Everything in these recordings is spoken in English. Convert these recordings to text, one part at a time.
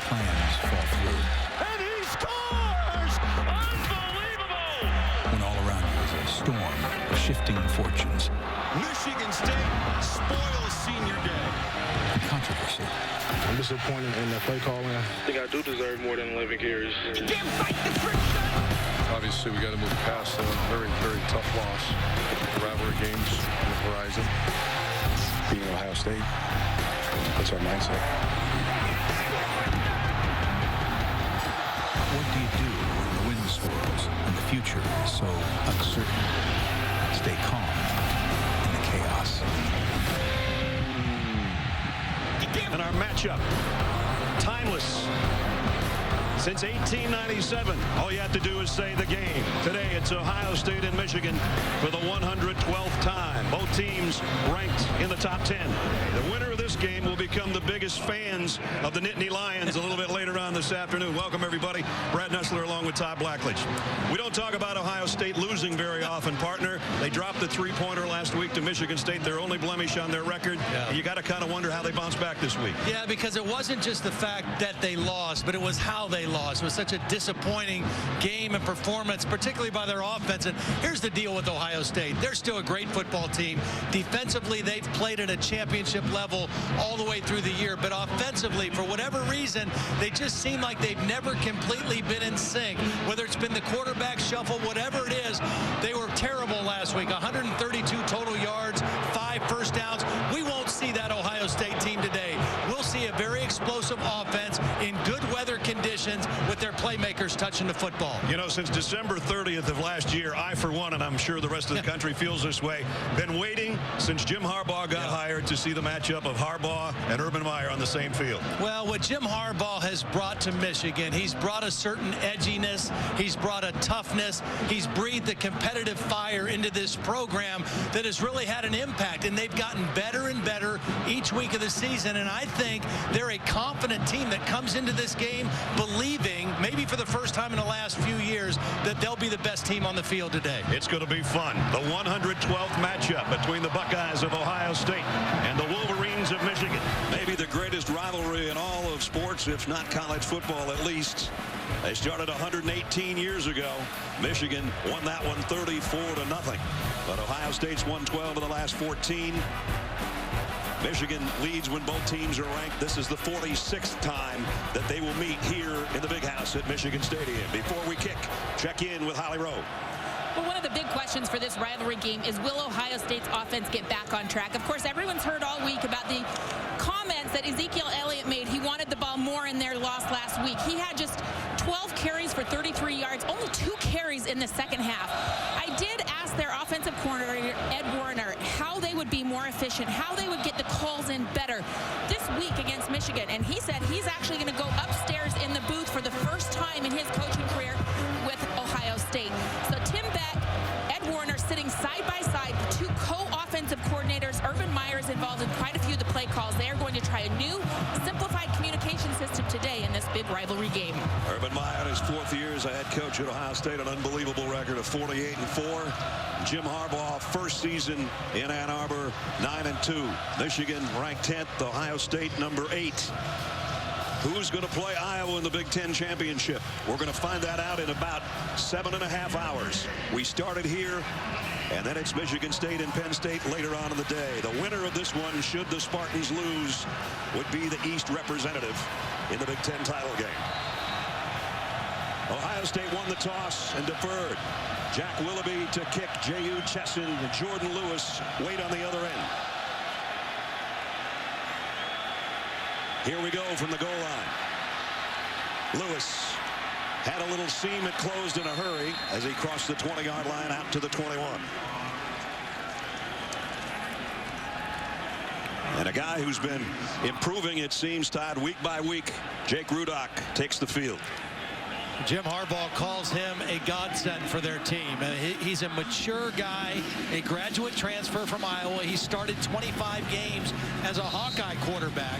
plans fall through. And he scores! Unbelievable! When all around you is a storm of shifting fortunes. Michigan State spoils senior day. And controversy. I'm disappointed in the play calling. I think I do deserve more than 11 carries. You can't fight the friction! Obviously, we got to move past a very, very tough loss. Rivalry games on the horizon. Being Ohio State, that's our mindset. What do you do when the wind swirls and the future is so uncertain? Stay calm in the chaos. And our matchup, timeless. Since 1897, all you have to do is say the game. Today, it's Ohio State and Michigan for the 112th time. Both teams ranked in the top 10. The winner of this game will become the biggest fans of the Nittany Lions a little bit later on this afternoon. Welcome, everybody. Brad Nessler along with Todd Blackledge. We don't talk about Ohio State losing very often, partner. They dropped the three-pointer last week to Michigan State, their only blemish on their record. Yeah. You got to kind of wonder how they bounce back this week. Yeah, because it wasn't just the fact that they lost, but it was how they lost. It was such a disappointing game and performance, particularly by their offense. And here's the deal with Ohio State. They're still a great football team. Defensively, they've played at a championship level all the way through the year. But offensively, for whatever reason, they just seem like they've never completely been in sync. Whether it's been the quarterback shuffle, whatever it is, they were terrible last week. 132 total yards, 5 first downs. We won't see that Ohio State team today. We'll see a very explosive offense in good weather conditions with their playmakers touching the football. You know, since December 30th of last year, I, for one, and I'm sure the rest of the country feels this way, been waiting since Jim Harbaugh got hired to see the matchup of Harbaugh and Urban Meyer on the same field. Well, what Jim Harbaugh has brought to Michigan, he's brought a certain edginess, he's brought a toughness, he's breathed a competitive fire into this program that has really had an impact, and they've gotten better and better each week of the season. And I think they're a confident team that comes into this game believing, maybe for the first time in the last few years, that they'll be the best team on the field today. It's going to be fun. The 112th matchup between the Buckeyes of Ohio State and the Wolverines of Michigan. Maybe the greatest rivalry in all of sports, if not college football at least. They started 118 years ago. Michigan won that one 34-0. But Ohio State's won 12 of the last 14. Michigan leads when both teams are ranked. This is the 46th time that they will meet here in the Big House at Michigan Stadium. Before we kick, check in with Holly Rowe. Well, one of the big questions for this rivalry game is, will Ohio State's offense get back on track? Of course, everyone's heard all week about the comments that Ezekiel Elliott made. He wanted the ball more in their loss last week. He had just 12 carries for 33 yards, only 2 carries in the second half. I did ask their offensive coordinator, Ed Warner, how they would be more efficient, how they would get the calls in better this week against Michigan. And he said he's actually going to go upstairs in the booth for the first time in his coaching career with Ohio State. So Tim Beck, Ed Warner sitting side by side, the 2 co-offensive coordinators. Urban Meyer is involved in quite a few of the play calls. They are going to try a new simplified communication system today in this big rivalry game. Urban Meyer in his 4th year as a head coach at Ohio State, an unbelievable record of 48-4. Jim Harbaugh, first season in Ann Arbor, 9-2. Michigan ranked 10th, Ohio State number 8. Who's going to play Iowa in the Big Ten Championship? We're going to find that out in about 7.5 hours. We started here, and then it's Michigan State and Penn State later on in the day. The winner of this one, should the Spartans lose, would be the East representative in the Big Ten title game. Ohio State won the toss and deferred. Jack Willoughby to kick. J.U. Chesson and Jordan Lewis wait on the other end. Here we go from the goal line. Lewis had a little seam. It closed in a hurry as he crossed the 20-yard line out to the 21. And a guy who's been improving, it seems, Todd, week by week, Jake Rudock takes the field. Jim Harbaugh calls him a godsend for their team. He's a mature guy, a graduate transfer from Iowa. He started 25 games as a Hawkeye quarterback.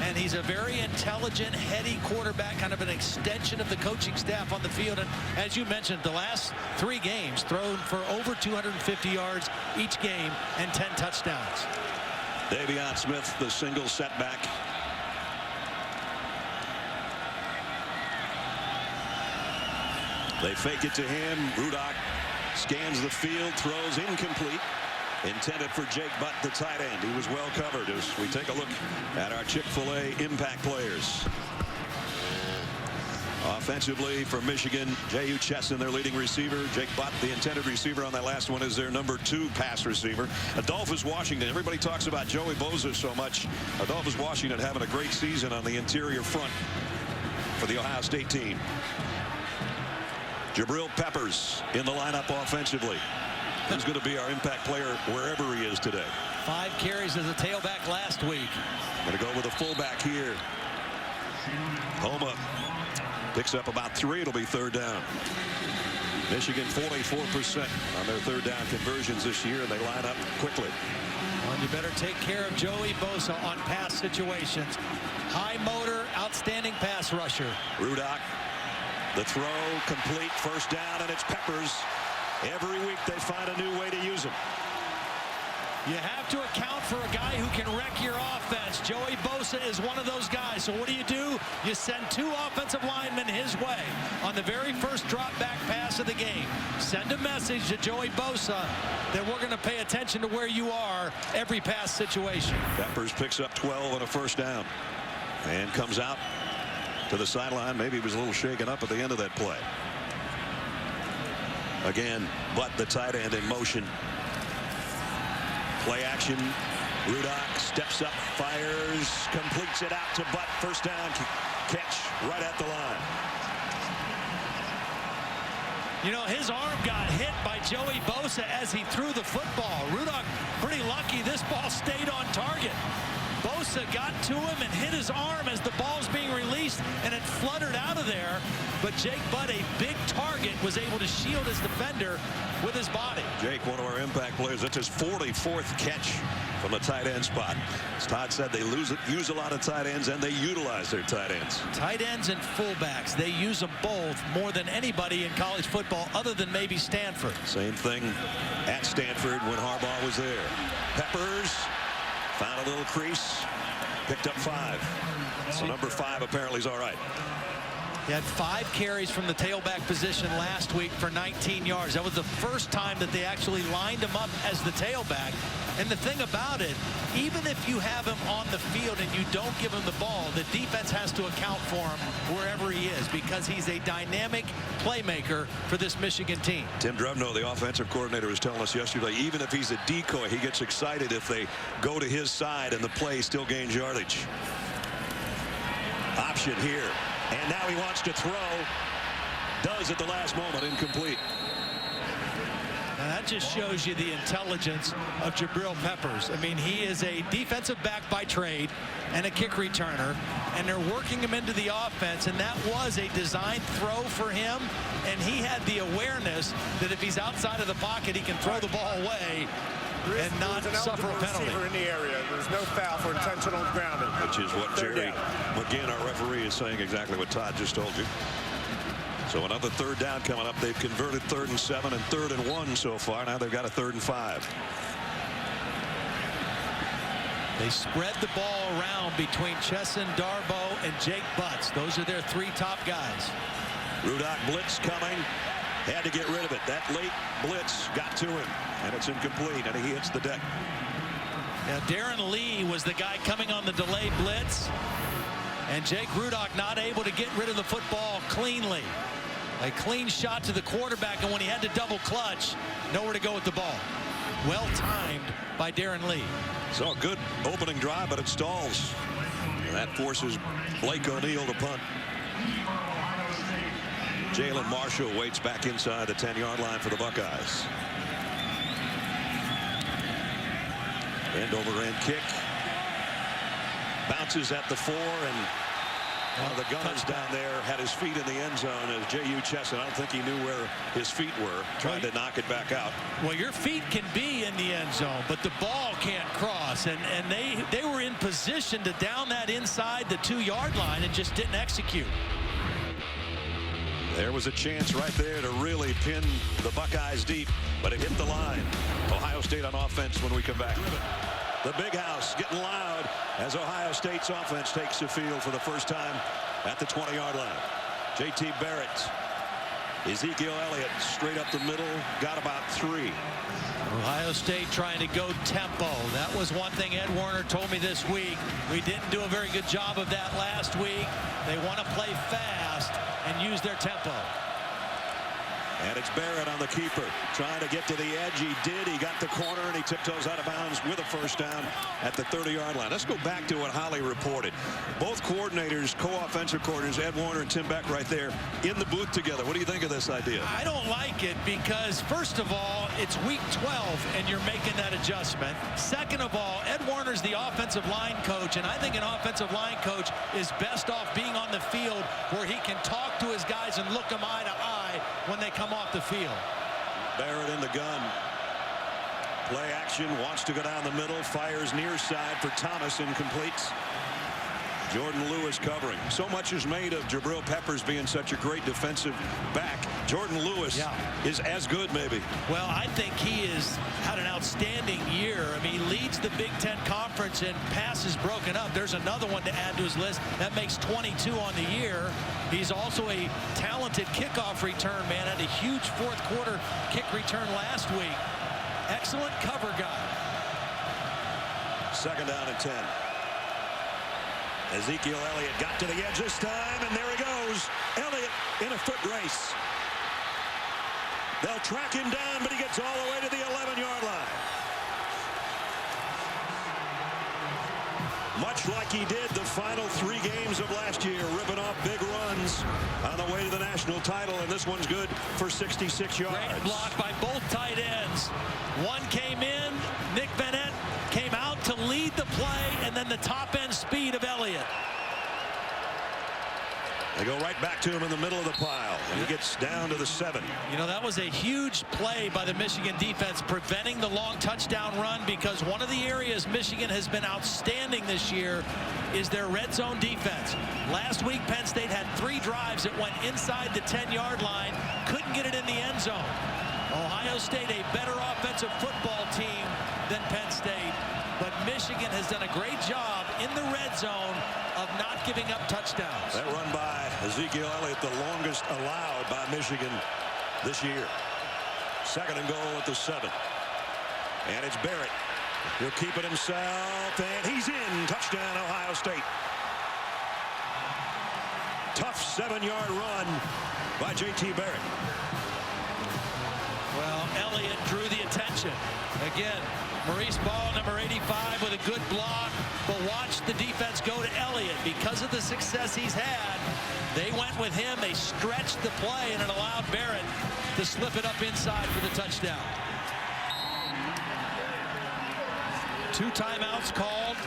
And he's a very intelligent, heady quarterback, kind of an extension of the coaching staff on the field. And as you mentioned, the last 3 games thrown for over 250 yards each game and 10 touchdowns. Davion Smith, the single setback. They fake it to him. Rudock scans the field, throws incomplete. Intended for Jake Butt, the tight end. He was well covered as we take a look at our Chick-fil-A impact players. Offensively for Michigan, J.U. Chesson, their leading receiver. Jake Butt, the intended receiver on that last one, is their number 2 pass receiver. Adolphus Washington, everybody talks about Joey Bosa so much. Adolphus Washington having a great season on the interior front for the Ohio State team. Jabril Peppers in the lineup offensively. He's going to be our impact player wherever he is today. 5 carries as a tailback last week. Going to go with a fullback here. Homa picks up about 3. It'll be 3rd down. Michigan 44% on their 3rd down conversions this year, and they line up quickly. Well, you better take care of Joey Bosa on pass situations. High motor, outstanding pass rusher. Rudock, the throw, complete, 1st down, and it's Peppers. Every week they find a new way to use him. You have to account for a guy who can wreck your offense. Joey Bosa is one of those guys. So what do? You send 2 offensive linemen his way on the very first drop back pass of the game. Send a message to Joey Bosa that we're going to pay attention to where you are every pass situation. Peppers picks up 12 and a 1st down and comes out to the sideline. Maybe he was a little shaken up at the end of that play. Again, Butt, the tight end, in motion. Play action. Rudock steps up, fires, completes it out to Butt. 1st down catch right at the line. You know, his arm got hit by Joey Bosa as he threw the football. Rudock pretty lucky this ball stayed on target. Bosa got to him and hit his arm as the ball's being released, and it fluttered out of there. But Jake Butt, a big target, was able to shield his defender with his body. Jake, one of our impact players, that's his 44th catch from the tight end spot. As Todd said, they use a lot of tight ends, and they utilize their tight ends. Tight ends and fullbacks, they use them both more than anybody in college football other than maybe Stanford. Same thing at Stanford when Harbaugh was there. Peppers found a little crease, picked up 5. So number 5 apparently is all right. He had 5 carries from the tailback position last week for 19 yards. That was the first time that they actually lined him up as the tailback. And the thing about it, even if you have him on the field and you don't give him the ball, the defense has to account for him wherever he is because he's a dynamic playmaker for this Michigan team. Tim Drevno, the offensive coordinator, was telling us yesterday, even if he's a decoy, he gets excited if they go to his side and the play still gains yardage. Option here. And now he wants to throw. Does at the last moment. Incomplete. And that just shows you the intelligence of Jabril Peppers. I mean, he is a defensive back by trade and a kick returner, and they're working him into the offense, and that was a designed throw for him, and he had the awareness that if he's outside of the pocket, he can throw the ball away and not suffer a penalty. In the area. There's no foul for intentional grounding. Which is what Jerry McGinn, our referee, is saying exactly what Todd just told you. So another 3rd down coming up. They've converted 3rd and 7 and 3rd and 1 so far. Now they've got a 3rd and 5. They spread the ball around between Chesson, Darboh, and Jake Butts. Those are their 3 top guys. Rudock blitz coming. Had to get rid of it. That late blitz got to him, and it's incomplete, and he hits the deck. Now, Darren Lee was the guy coming on the delayed blitz, and Jake Rudock not able to get rid of the football cleanly. A clean shot to the quarterback, and when he had to double clutch, nowhere to go with the ball. Well timed by Darren Lee. So a good opening drive, but it stalls. And that forces Blake O'Neal to punt. Jalen Marshall waits back inside the 10-yard line for the Buckeyes. End over end kick. Bounces at the 4, and one of the gunners down there had his feet in the end zone as J.U. Chesson. I don't think he knew where his feet were, trying to knock it back out. Well, your feet can be in the end zone, but the ball can't cross. And they were in position to down that inside the 2-yard line and just didn't execute. There was a chance right there to really pin the Buckeyes deep, but it hit the line. Ohio State on offense when we come back. The big house getting loud as Ohio State's offense takes the field for the first time at the 20-yard line. J.T. Barrett Ezekiel Elliott straight up the middle, got about 3. Ohio State trying to go tempo. That was one thing Ed Warner told me this week. We didn't do a very good job of that last week. They want to play fast and use their tempo. And it's Barrett on the keeper, trying to get to the edge. He did. He got the corner, and he tiptoes out of bounds with a first down at the 30-yard line. Let's go back to what Holly reported. Both coordinators, co-offensive coordinators, Ed Warner and Tim Beck right there in the booth together. What do you think of this idea? I don't like it because, first of all, it's week 12, and you're making that adjustment. Second of all, Ed Warner's the offensive line coach, and I think an offensive line coach is best off being on the field where he can talk to his guys and look them eye to eye when they come off the field. Barrett in the gun. Play action, wants to go down the middle, fires near side for Thomas, incomplete. Jordan Lewis covering. So much is made of Jabril Peppers being such a great defensive back. Jordan Lewis is as good, maybe. Well, I think he has had an outstanding year. I mean, he leads the Big Ten Conference in passes broken up. There's another one to add to his list. That makes 22 on the year. He's also a talented kickoff return man. Had a huge fourth quarter kick return last week. Excellent cover guy. 2nd down and 10. Ezekiel Elliott got to the edge this time, and there he goes. Elliott in a foot race. They'll track him down, but he gets all the way to the 11-yard line. Much like he did the final 3 games of last year, ripping off big runs on the way to the national title, and this one's good for 66 yards. Great block by both tight ends. One came in, Nick Bennett came out to lead the play, and then the top-end speed of Elliott. They go right back to him in the middle of the pile, and he gets down to the 7. You know, that was a huge play by the Michigan defense, preventing the long touchdown run, because one of the areas Michigan has been outstanding this year is their red zone defense. Last week, Penn State had 3 drives that went inside the 10-yard line, couldn't get it in the end zone. Ohio State, a better offensive football team than Penn State, but Michigan has done a great job in the red zone of not giving up touchdowns. That run by Ezekiel Elliott, the longest allowed by Michigan this year. 2nd and goal at the 7. And it's Barrett. He'll keep it himself, and he's in. Touchdown, Ohio State. Tough 7-yard run by J.T. Barrett. Well, Elliott drew the attention. Again, Maurice Ball, number 85, with a good block, but watch the defense go to Elliott. Because of the success he's had, they went with him. They stretched the play, and it allowed Barrett to slip it up inside for the touchdown. 2 timeouts called.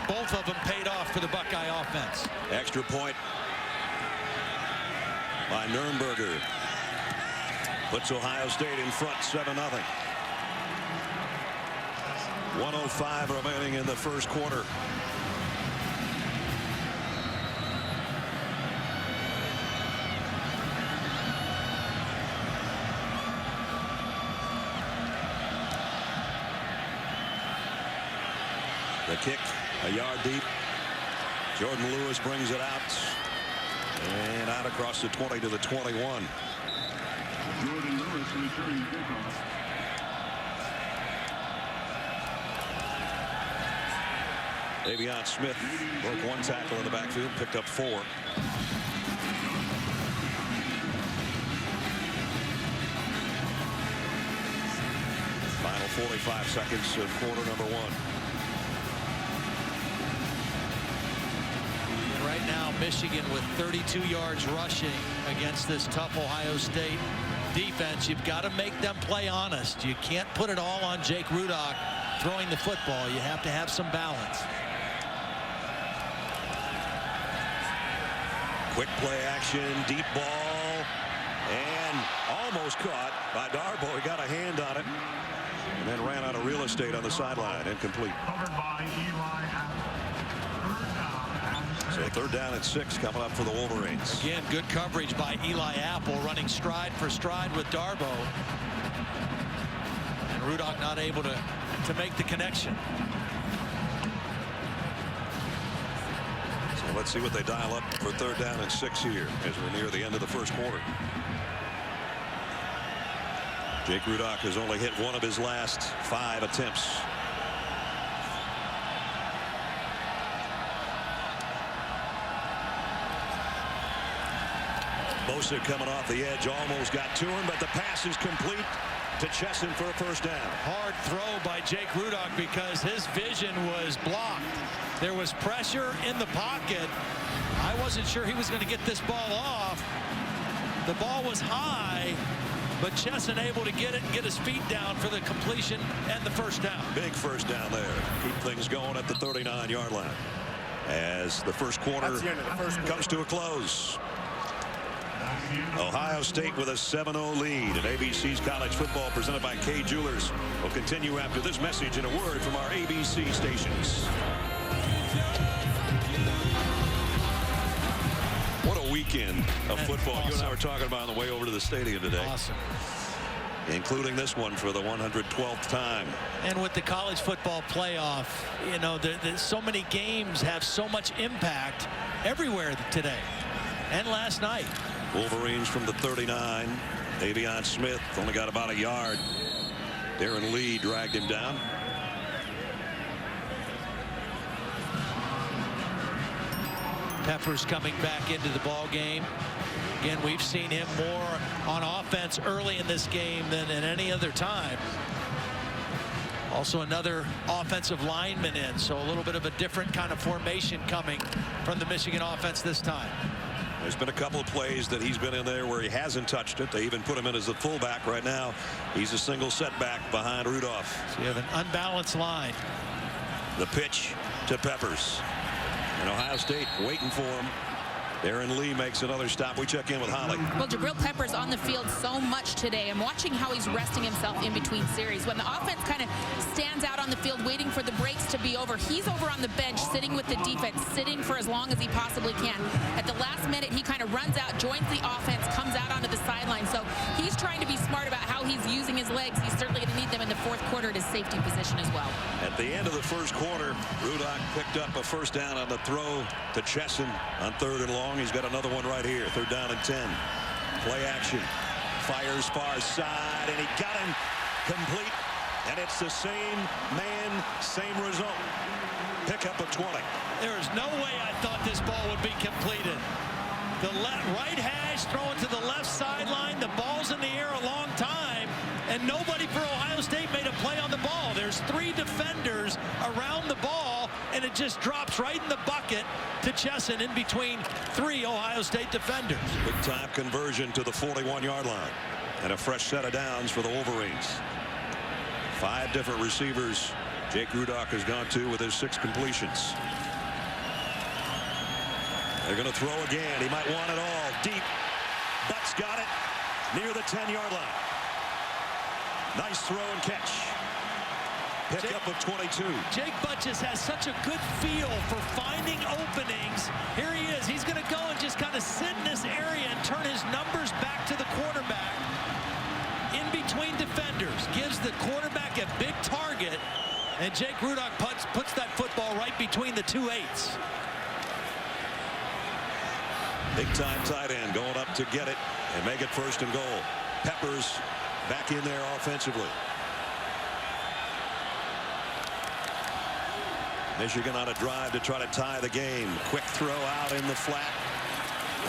Both of them paid off for the Buckeye offense. Extra point by Nurnberger. Puts Ohio State in front 7-0. 1:05 remaining in the first quarter. The kick a yard deep. Jordan Lewis brings it out and out across the 20 to the 21. Jordan Lewis returning kickoff. Davion Smith broke 1 tackle in the backfield, picked up 4. Final 45 seconds of quarter number 1. And right now, Michigan with 32 yards rushing against this tough Ohio State defense. You've got to make them play honest. You can't put it all on Jake Rudock throwing the football. You have to have some balance. Quick play action, deep ball, and almost caught by Darboh. He got a hand on it and then ran out of real estate on the sideline. Incomplete. Covered by Eli Apple. So 3rd down and 6 coming up for the Wolverines. Again, good coverage by Eli Apple, running stride for stride with Darboh. And Rudock not able to make the connection. So let's see what they dial up for 3rd down and 6 here as we're near the end of the first quarter. Jake Rudock has only hit one of his last 5 attempts. Bosa coming off the edge, almost got to him, but the pass is complete to Chesson for a first down. Hard throw by Jake Rudock because his vision was blocked. There was pressure in the pocket. I wasn't sure he was going to get this ball off. The ball was high, but Chesson able to get it and get his feet down for the completion and the first down. Big first down there. Keep things going at the 39-yard line as the first quarter comes to a close. Ohio State with a 7-0 lead, and ABC's college football presented by Kay Jewelers will continue after this message and a word from our ABC stations. What a weekend of football. Awesome. You and I were talking about on the way over to the stadium today. Awesome. Including this one for the 112th time. And with the college football playoff, you know, so many games have so much impact everywhere today and last night. Wolverines from the 39. Davion Smith only got about a yard. Darren Lee dragged him down. Peppers coming back into the ball game. Again, we've seen him more on offense early in this game than at any other time. Also another offensive lineman in, so a little bit of a different kind of formation coming from the Michigan offense this time. There's been a couple of plays that he's been in there where he hasn't touched it. They even put him in as a fullback right now. He's a single setback behind Rudolph. So you have an unbalanced line. The pitch to Peppers. And Ohio State waiting for him. Darren Lee makes another stop. We check in with Holly. Well, Jabril Peppers on the field so much today. I'm watching how he's resting himself in between series. When the offense kind of stands out on the field waiting for the breaks to be over, he's over on the bench sitting with the defense, sitting for as long as he possibly can. At the last minute, he kind of runs out, joins the offense, comes out onto the sideline. So he's trying to be smart about how he's using his legs. He's certainly going to need them in the fourth quarter at his safety position as well. At the end of the first quarter, Rudock picked up a first down on the throw to Chesson on 3rd and long. He's got another one right here. 3rd down and 10. Play action. Fires far side, and he got him complete. And it's the same man, same result. Pickup of 20. There is no way I thought this ball would be completed. The right hash throwing to the left sideline. The ball's in the air a long time, and nobody for Ohio State made a play on the ball. There's 3 defenders around the ball, and it just drops right in the bucket to Chesson in between 3 Ohio State defenders. Big time conversion to the 41-yard line. And a fresh set of downs for the Wolverines. 5 different receivers Jake Rudock has gone to with his 6 completions. They're going to throw again. He might want it all. Deep. Butts got it near the 10-yard line. Nice throw and catch. Pickup of 22. Jake Butchus has such a good feel for finding openings. Here he is. He's going to go and just kind of sit in this area and turn his numbers back to the quarterback. In between defenders. Gives the quarterback a big target. And Jake Rudock puts that football right between the 2 8s. Big time tight end going up to get it and make it 1st and goal. Peppers back in there offensively. Michigan on a drive to try to tie the game. Quick throw out in the flat.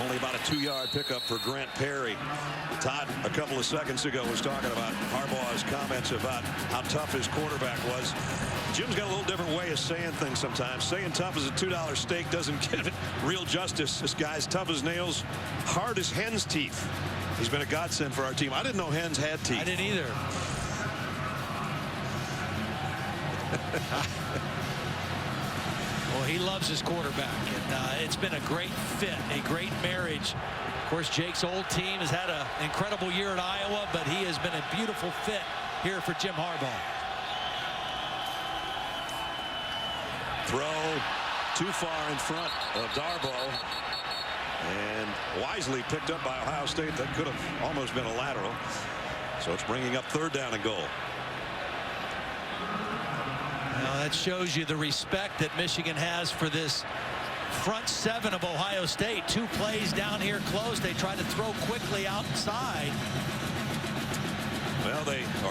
Only about a 2-yard pickup for Grant Perry. Todd, a couple of seconds ago, was talking about Harbaugh's comments about how tough his quarterback was. Jim's got a little different way of saying things sometimes. Saying tough as a $2 steak doesn't give it real justice. This guy's tough as nails, hard as hen's teeth. He's been a godsend for our team. I didn't know hens had teeth. I didn't either. Well, he loves his quarterback, and it's been a great fit, a great marriage. Of course, Jake's old team has had an incredible year at Iowa, but he has been a beautiful fit here for Jim Harbaugh. Throw too far in front of Darboh, and wisely picked up by Ohio State. That could have almost been a lateral. So it's bringing up 3rd down and goal. Now that shows you the respect that Michigan has for this front 7 of Ohio State. 2 plays down here close. They try to throw quickly outside. Well,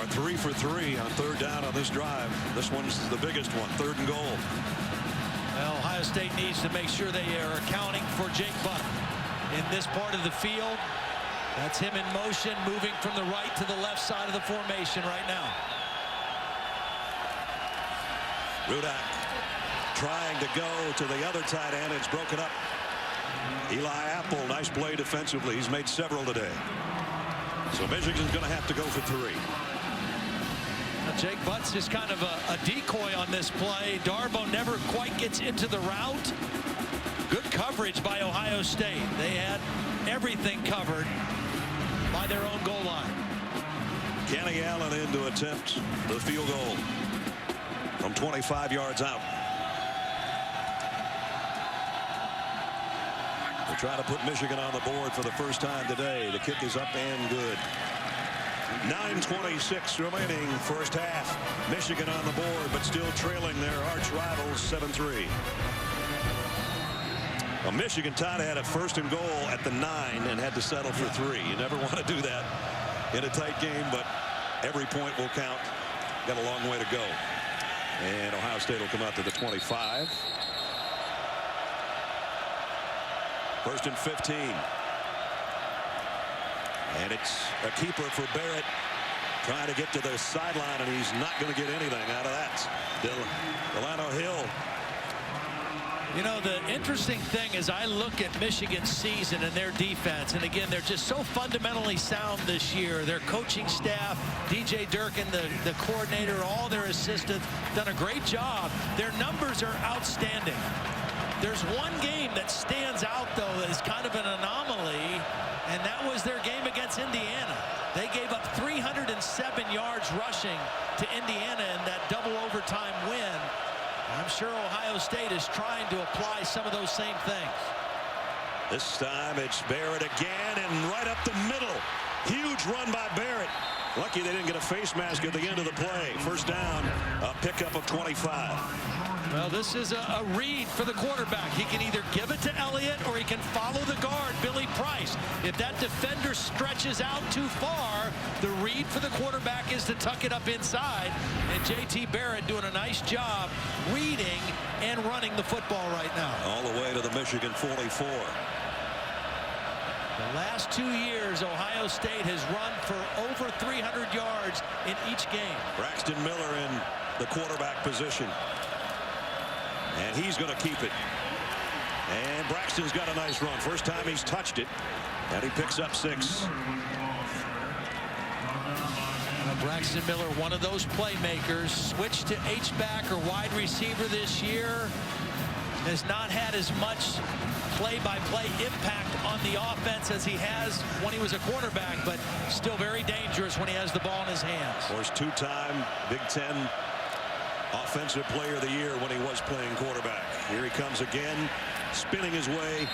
are 3 for 3 on third down on this drive. This one's the biggest one, 3rd and goal. Well, Ohio State needs to make sure they are accounting for Jake Butt in this part of the field. That's him in motion, moving from the right to the left side of the formation right now. Rudak trying to go to the other tight end. It's broken up. Eli Apple, nice play defensively. He's made several today. So Michigan's going to have to go for 3. Now Jake Butt's just kind of a decoy on this play. Darboh never quite gets into the route. Good coverage by Ohio State. They had everything covered by their own goal line. Kenny Allen in to attempt the field goal from 25 yards out. They're trying to put Michigan on the board for the first time today. The kick is up and good. 9:26 remaining first half. Michigan on the board, but still trailing their arch rivals 7-3. Well, Michigan tied had a 1st and goal at the 9 and had to settle for 3. You never want to do that in a tight game, but every point will count. Got a long way to go. And Ohio State will come out to the 25. 1st and 15. And it's a keeper for Barrett. Trying to get to the sideline, and he's not going to get anything out of that. Delano Hill. You know, the interesting thing is I look at Michigan's season and their defense, and again, they're just so fundamentally sound this year. Their coaching staff, DJ Durkin, the coordinator, all their assistants, done a great job. Their numbers are outstanding. There's one game that stands out, though, that is kind of an anomaly, and that was their game against Indiana. They gave up 307 yards rushing to Indiana in that double overtime win. I'm sure Ohio State is trying to apply some of those same things. This time it's Barrett again, and right up the middle. Huge run by Barrett. Lucky they didn't get a face mask at the end of the play. First down, a pickup of 25. Well, this is a read for the quarterback. He can either give it to Elliott or he can follow the guard, Billy Price. If that defender stretches out too far, the read for the quarterback is to tuck it up inside. And J.T. Barrett doing a nice job reading and running the football right now. All the way to the Michigan 44. The last 2 years, Ohio State has run for over 300 yards in each game. Braxton Miller in the quarterback position. And he's going to keep it. And Braxton's got a nice run. First time he's touched it. And he picks up 6. Braxton Miller, one of those playmakers, switched to H-back or wide receiver this year. Has not had as much play-by-play impact on the offense as he has when he was a quarterback, but still very dangerous when he has the ball in his hands. Of course, 2-time Big Ten Offensive Player of the Year when he was playing quarterback. Here he comes again, spinning his way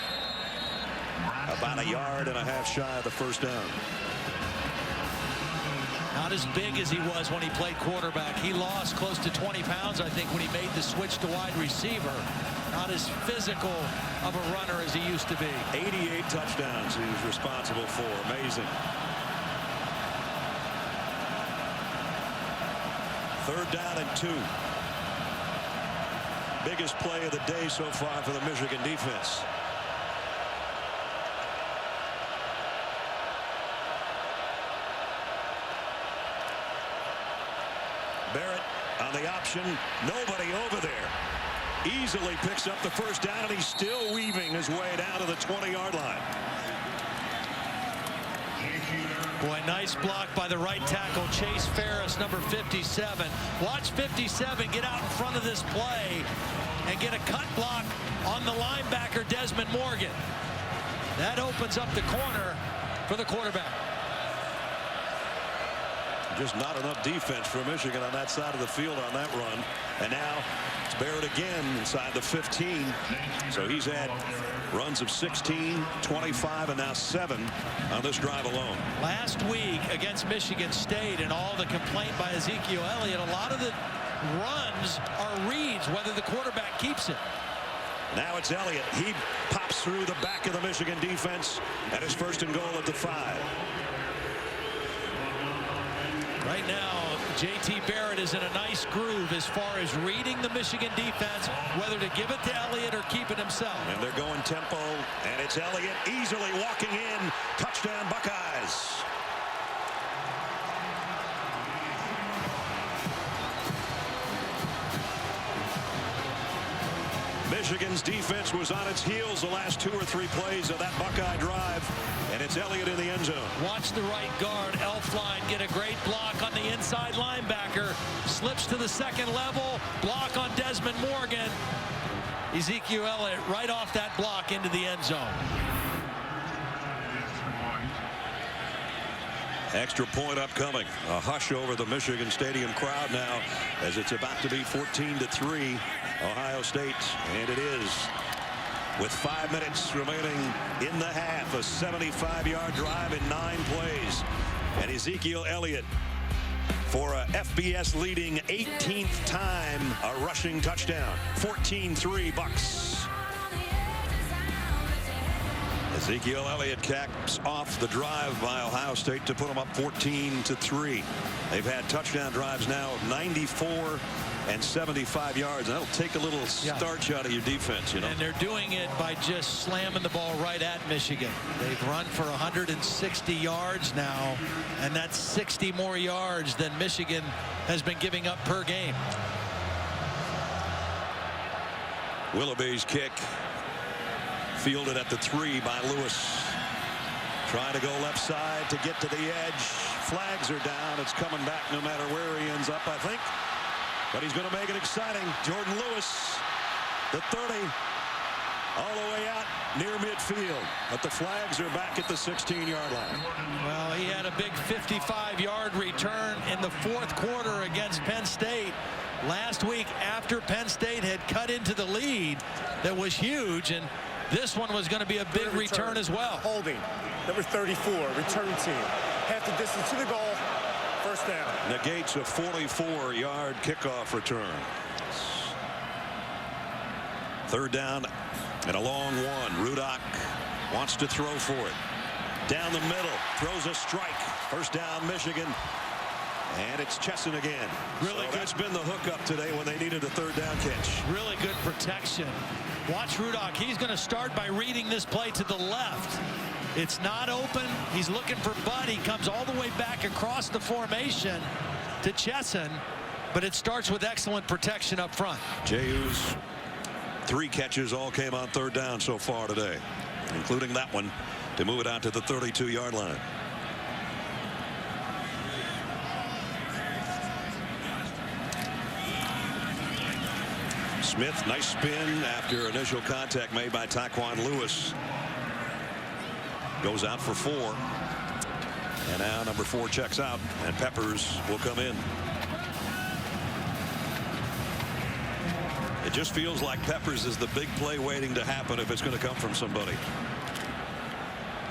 about 1.5 yards shy of the first down. Not as big as he was when he played quarterback. He lost close to 20 pounds, I think, when he made the switch to wide receiver. Not as physical of a runner as he used to be. 88 touchdowns he was responsible for. Amazing. 3rd down and 2. Biggest play of the day so far for the Michigan defense. Barrett on the option. Nobody over there. Easily picks up the first down, and he's still weaving his way down to the 20-yard line. Boy, nice block by the right tackle, Chase Ferris, number 57. Watch 57 get out in front of this play and get a cut block on the linebacker, Desmond Morgan. That opens up the corner for the quarterback. Just not enough defense for Michigan on that side of the field on that run. And now it's Barrett again inside the 15. So he's had runs of 16, 25, and now 7 on this drive alone. Last week against Michigan State and all the complaint by Ezekiel Elliott, a lot of the runs are reads, whether the quarterback keeps it. Now it's Elliott. He pops through the back of the Michigan defense at his 1st and goal at the 5. Right now, J.T. Barrett is in a nice groove as far as reading the Michigan defense, whether to give it to Elliott or keep it himself. And they're going tempo, and it's Elliott easily walking in. Touchdown, Buckeyes. Michigan's defense was on its heels the last 2 or 3 plays of that Buckeye drive, and it's Elliott in the end zone. Watch the right guard, Elflein, get a great block on the inside linebacker. Slips to the second level, block on Desmond Morgan. Ezekiel Elliott right off that block into the end zone. Extra point upcoming. A hush over the Michigan Stadium crowd now as it's about to be 14-3 Ohio State, and it is with 5 minutes remaining in the half. A 75-yard drive in 9 plays, and Ezekiel Elliott for a FBS leading 18th time a rushing touchdown. 14-3 Bucks. Ezekiel Elliott caps off the drive by Ohio State to put them up 14-3. They've had touchdown drives now of 94 and 75 yards. That'll take a little starch out of your defense, you know. And they're doing it by just slamming the ball right at Michigan. They've run for 160 yards now, and that's 60 more yards than Michigan has been giving up per game. Willoughby's kick fielded at the 3 by Lewis. Trying to go left side to get to the edge. Flags are down. It's coming back no matter where he ends up, I think. But he's going to make it exciting. Jordan Lewis, the 30, all the way out near midfield. But the flags are back at the 16-yard line. Well, he had a big 55-yard return in the 4th quarter against Penn State last week after Penn State had cut into the lead. That was huge, and this one was going to be a big return as well. Holding, number 34, return team. Half the distance to the goal, first down. Negates a 44-yard kickoff return. 3rd down and a long one. Rudock wants to throw for it. Down the middle, throws a strike. First down, Michigan. And it's Chesson again. Really good. That's been the hookup today when they needed a 3rd down catch. Really good protection. Watch Rudock. He's going to start by reading this play to the left. It's not open. He's looking for Bud. He comes all the way back across the formation to Chesson, but it starts with excellent protection up front. Jayu's 3 catches all came on 3rd down so far today, including that one to move it out to the 32-yard line. Smith, nice spin after initial contact made by Taquan Lewis. Goes out for 4. And now number 4 checks out, and Peppers will come in. It just feels like Peppers is the big play waiting to happen if it's going to come from somebody.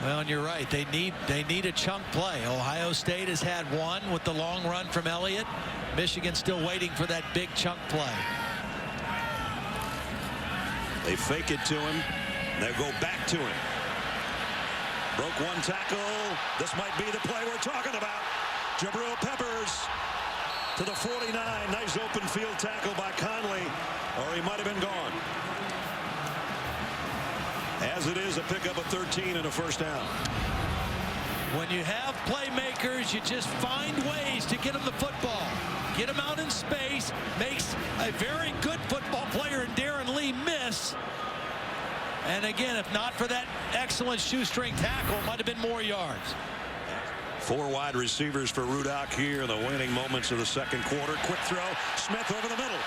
Well, and you're right. They need a chunk play. Ohio State has had one with the long run from Elliott. Michigan still waiting for that big chunk play. They fake it to him. They go back to him. Broke 1 tackle. This might be the play we're talking about. Jabril Peppers to the 49. Nice open field tackle by Conley, or he might have been gone. As it is, a pickup of 13 and a first down. When you have playmakers, you just find ways to get them the football. Get them out in space. Makes a very good football player in Darren Lee miss. And again, if not for that excellent shoestring tackle, it might have been more yards. 4 wide receivers for Rudock here in the waning moments of the 2nd quarter. Quick throw. Smith over the middle.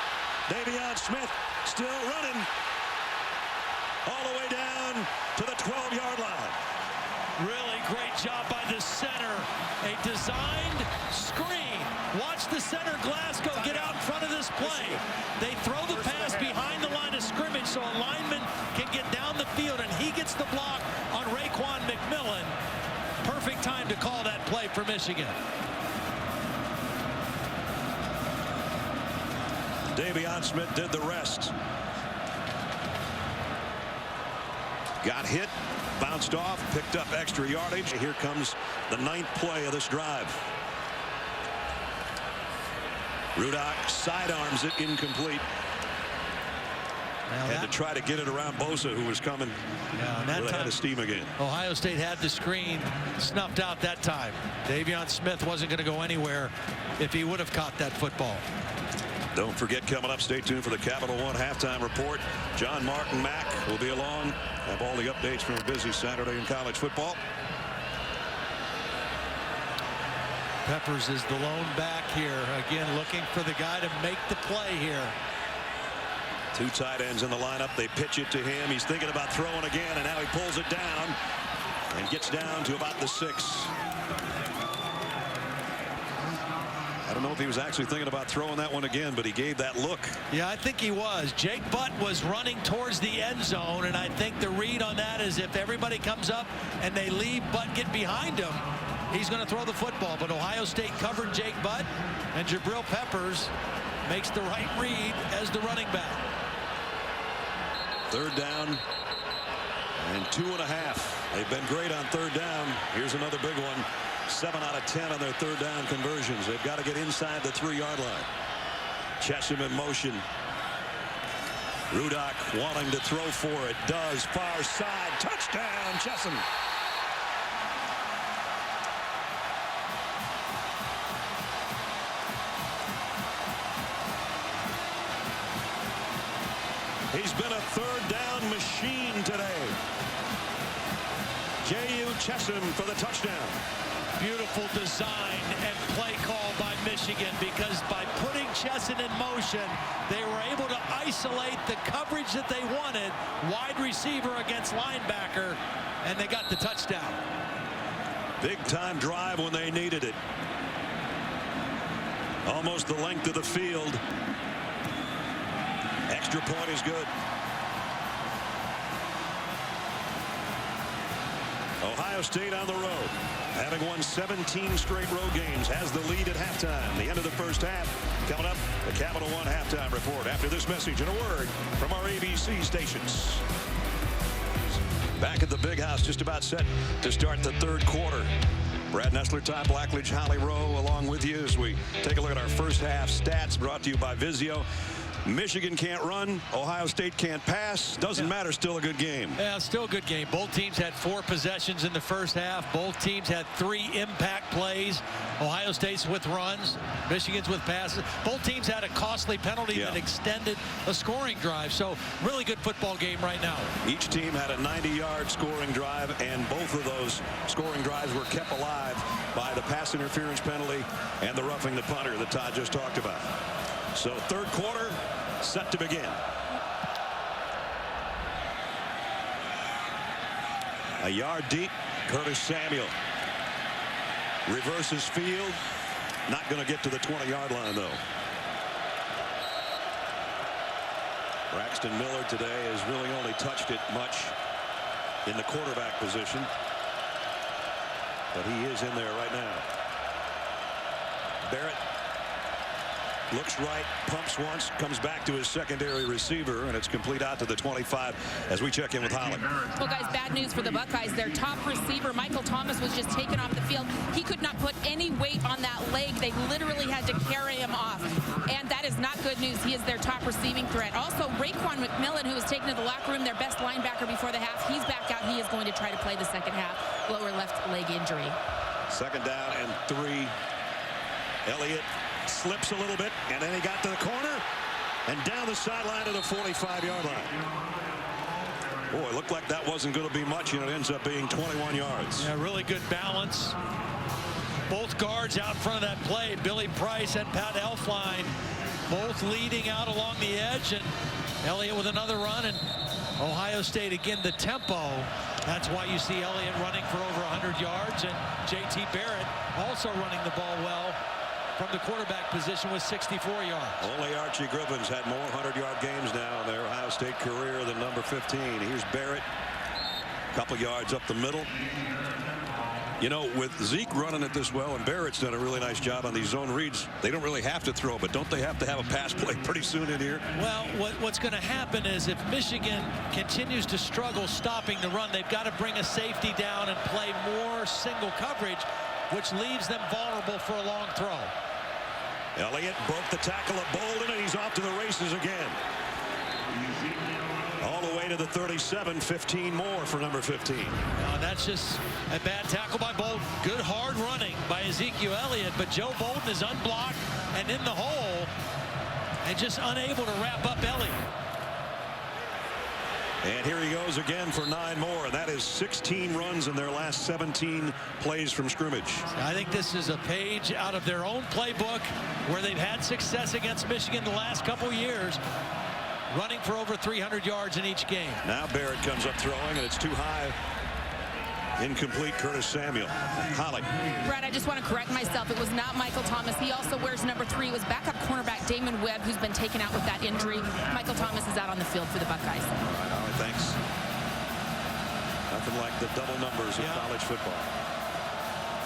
Davion Smith still running. All the way down to the 12-yard line. Really great job by the center. A designed screen. Watch the center Glasgow get out in front of this play. They throw the pass behind the line of scrimmage so a lineman can get down the field, and he gets the block on Raekwon McMillan. Perfect time to call that play for Michigan. Davion Smith did the rest. Got hit, bounced off, picked up extra yardage. Here comes the 9th play of this drive. Rudock sidearms it, incomplete. Had to try to get it around Bosa, who was coming with a head of steam again. Ohio State had the screen snuffed out that time. Davion Smith wasn't going to go anywhere if he would have caught that football. Don't forget, coming up, stay tuned for the Capital One halftime report. John Martin Mack will be along. Have all the updates from a busy Saturday in college football. Peppers is the lone back here. Again, looking for the guy to make the play here. Two tight ends in the lineup. They pitch it to him. He's thinking about throwing again, and now he pulls it down and gets down to about the 6. I don't know if he was actually thinking about throwing that one again, but he gave that look. Yeah, I think he was. Jake Butt was running towards the end zone, and I think the read on that is if everybody comes up and they leave Butt get behind him, he's going to throw the football. But Ohio State covered Jake Butt, and Jabril Peppers makes the right read as the running back. 3rd down and 2.5. They've been great on 3rd down. Here's another big one. 7 out of 10 on their 3rd down conversions. They've got to get inside the 3-yard line. Chesham in motion. Rudock wanting to throw for it. Does. Far side. Touchdown, Chesham. He's been a 3rd down machine today. J.U. Chesham for the touchdown. Beautiful design and play call by Michigan, because by putting Chesson in motion, they were able to isolate the coverage that they wanted, wide receiver against linebacker, and they got the touchdown. Big time drive when they needed it. Almost the length of the field. Extra point is good. Ohio State on the road, having won 17 straight road games, has the lead at halftime. The end of the first half. Coming up, the Capital One halftime report after this message and a word from our ABC stations. Back at the Big House, just about set to start the 3rd quarter. Brad Nessler, Todd Blackledge, Holly Rowe along with you as we take a look at our first half stats brought to you by Vizio. Michigan can't run. Ohio State can't pass. Doesn't matter. Still a good game. Yeah, still a good game. Both teams had 4 possessions in the first half. Both teams had 3 impact plays. Ohio State's with runs. Michigan's with passes. Both teams had a costly penalty that extended a scoring drive. So really good football game right now. Each team had a 90-yard scoring drive, and both of those scoring drives were kept alive by the pass interference penalty and the roughing the punter that Todd just talked about. So 3rd quarter set to begin. A yard deep. Curtis Samuel reverses field. Not going to get to the 20-yard line, though. Braxton Miller today has really only touched it much in the quarterback position, but he is in there right now. Barrett looks right, pumps once, comes back to his secondary receiver, and it's complete out to the 25 as we check in with Holland. Well, guys, bad news for the Buckeyes. Their top receiver, Michael Thomas, was just taken off the field. He could not put any weight on that leg. They literally had to carry him off, and that is not good news. He is their top receiving threat. Also, Raekwon McMillan, who was taken to the locker room, their best linebacker before the half, he's back out. He is going to try to play the second half. Lower left leg injury. 2nd down and 3. Elliott slips a little bit, and then he got to the corner and down the sideline to the 45-yard line. Boy, it looked like that wasn't going to be much, and it ends up being 21 yards. Yeah, really good balance. Both guards out in front of that play, Billy Price and Pat Elflein, both leading out along the edge, and Elliott with another run, and Ohio State, again, the tempo. That's why you see Elliott running for over 100 yards, and J.T. Barrett also running the ball well from the quarterback position with 64 yards. Only Archie Griffin's had more 100-yard games now in their Ohio State career than number 15. Here's Barrett, a couple yards up the middle. You know, with Zeke running it this well, and Barrett's done a really nice job on these zone reads, they don't really have to throw, but don't they have to have a pass play pretty soon in here? Well, what's going to happen is if Michigan continues to struggle stopping the run, they've got to bring a safety down and play more single coverage, which leaves them vulnerable for a long throw. Elliott broke the tackle of Bolden, and he's off to the races again. All the way to the 37, 15 more for number 15. That's just a bad tackle by Bolden. Good hard running by Ezekiel Elliott, but Joe Bolden is unblocked and in the hole and just unable to wrap up Elliott. And here he goes again for 9 more, and that is 16 runs in their last 17 plays from scrimmage. I think this is a page out of their own playbook where they've had success against Michigan the last couple years, running for over 300 yards in each game. Now Barrett comes up throwing, and it's too high. Incomplete. Curtis Samuel. Holly. Brad, I just want to correct myself. It was not Michael Thomas. He also wears number 3. It was backup cornerback Damon Webb, who's been taken out with that injury. Michael Thomas is out on the field for the Buckeyes. All right, Holly, thanks. Nothing like the double numbers of college football.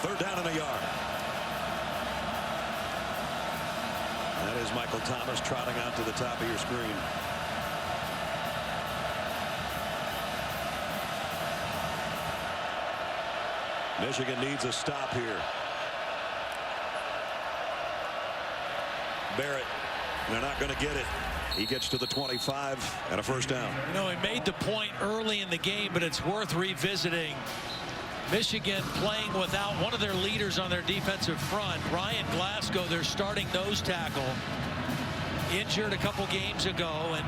3rd down and a yard. That is Michael Thomas trotting out to the top of your screen. Michigan needs a stop here. Barrett, they're not going to get it. He gets to the 25 and a 1st down. You know, he made the point early in the game, but it's worth revisiting. Michigan playing without one of their leaders on their defensive front. Ryan Glasgow, their starting nose tackle, injured a couple games ago, and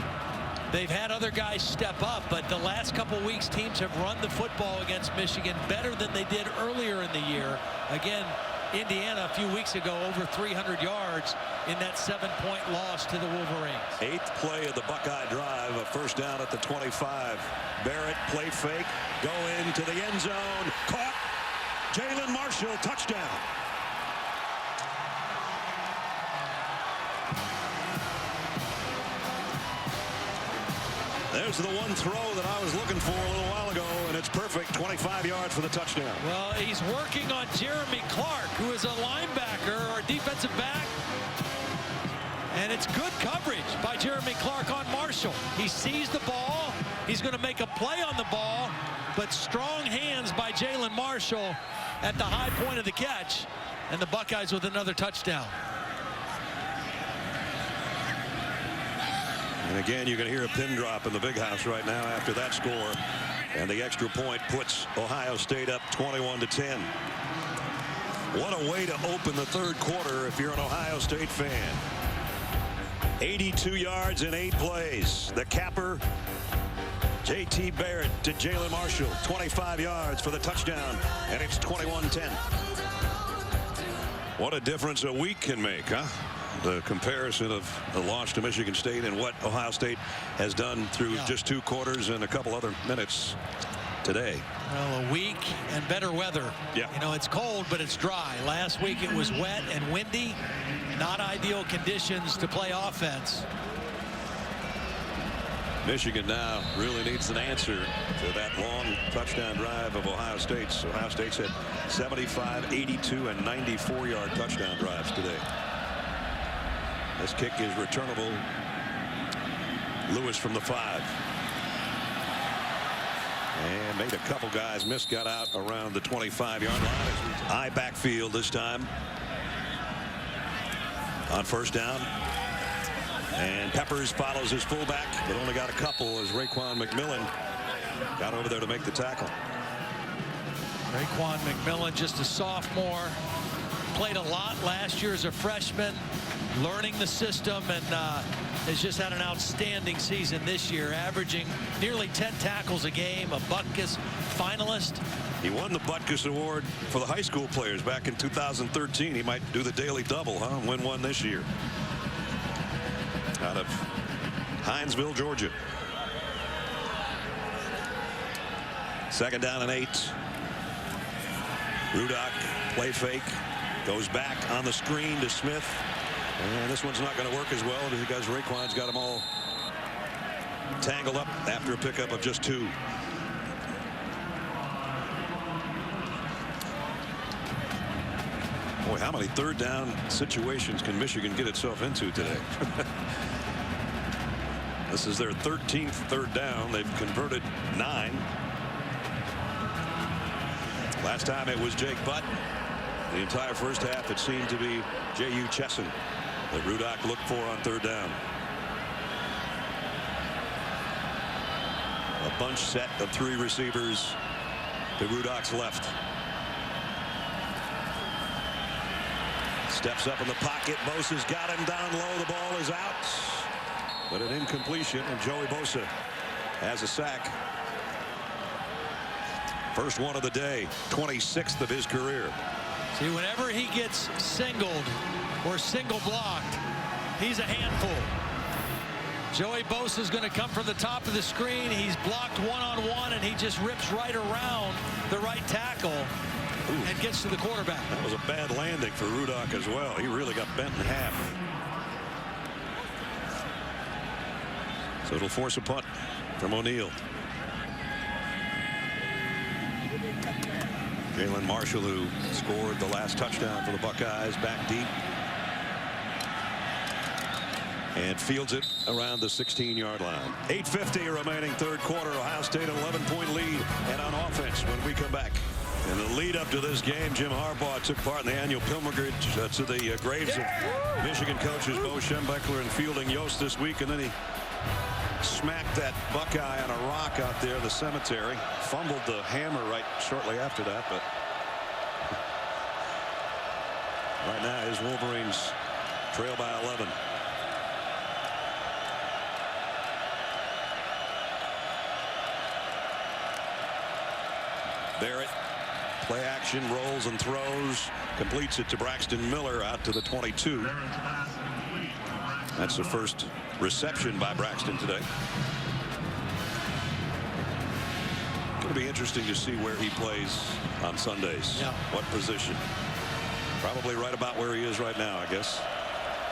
they've had other guys step up, but the last couple weeks teams have run the football against Michigan better than they did earlier in the year. Again, Indiana a few weeks ago over 300 yards in that 7-point loss to the Wolverines. 8th play of the Buckeye drive, a 1st down at the 25. Barrett play fake, go into the end zone, caught. Jalen Marshall, touchdown. There's the one throw that I was looking for a little while ago, and it's perfect. 25 yards for the touchdown. Well, he's working on Jeremy Clark, who is a linebacker or defensive back. And it's good coverage by Jeremy Clark on Marshall. He sees the ball. He's going to make a play on the ball, but strong hands by Jalen Marshall at the high point of the catch, and the Buckeyes with another touchdown. And again, you're going to hear a pin drop in the big house right now after that score. And the extra point puts Ohio State up 21-10. What a way to open the 3rd quarter if you're an Ohio State fan. 82 yards in 8 plays. The capper, J.T. Barrett to Jalen Marshall. 25 yards for the touchdown, and it's 21-10. What a difference a week can make, huh? The comparison of the loss to Michigan State and what Ohio State has done through just 2 quarters and a couple other minutes today. Well, a week and better weather. Yeah. You know, it's cold, but it's dry. Last week it was wet and windy. Not ideal conditions to play offense. Michigan now really needs an answer to that long touchdown drive of Ohio State's. Ohio State's had 75, 82, and 94-yard touchdown drives today. This kick is returnable. Lewis from the 5. And made a couple guys miss, got out around the 25-yard line. Eye backfield this time. On 1st down. And Peppers follows his fullback, but only got a couple as Raekwon McMillan got over there to make the tackle. Raekwon McMillan, just a sophomore. Played a lot last year as a freshman, learning the system, and has just had an outstanding season this year, averaging nearly 10 tackles a game, a Butkus finalist. He won the Butkus Award for the high school players back in 2013. He might do the daily double, huh? Win one this year. Out of Hinesville, Georgia. 2nd down and 8. Rudock play fake. Goes back on the screen to Smith. And this one's not going to work as well because Raekwon's got them all tangled up after a pickup of just 2. Boy, how many 3rd down situations can Michigan get itself into today? This is their 13th 3rd down. They've converted 9. Last time it was Jake Butt. The entire first half it seemed to be J.U. Chesson. that Rudock looked for on third down. A bunch set of 3 receivers to Rudock's left. Steps up in the pocket. Bosa's got him down low. The ball is out. But an incompletion, and Joey Bosa has a sack. First one of the day, 26th of his career. See, whenever he gets singled or single blocked, he's a handful. Joey Bosa is going to come from the top of the screen. He's blocked one-on-one, and he just rips right around the right tackle and gets to the quarterback. That was a bad landing for Rudock as well. He really got bent in half. So it'll force a punt from O'Neal. Jalen Marshall, who scored the last touchdown for the Buckeyes, back deep. And fields it around the 16-yard line. 8:50 remaining third quarter. Ohio State 11-point lead, and on offense when we come back. In the lead up to this game, Jim Harbaugh took part in the annual pilgrimage to the graves of Michigan coaches Bo Schembechler and Fielding Yost this week, and then he smacked that Buckeye on a rock out there in the cemetery. Fumbled the hammer right shortly after that, but right now his Wolverines trail by 11. Barrett, play action, rolls and throws, completes it to Braxton Miller out to the 22. That's the first reception by Braxton today. Going to be interesting to see where he plays on Sundays. Yeah. What position? Probably right about where he is right now, I guess.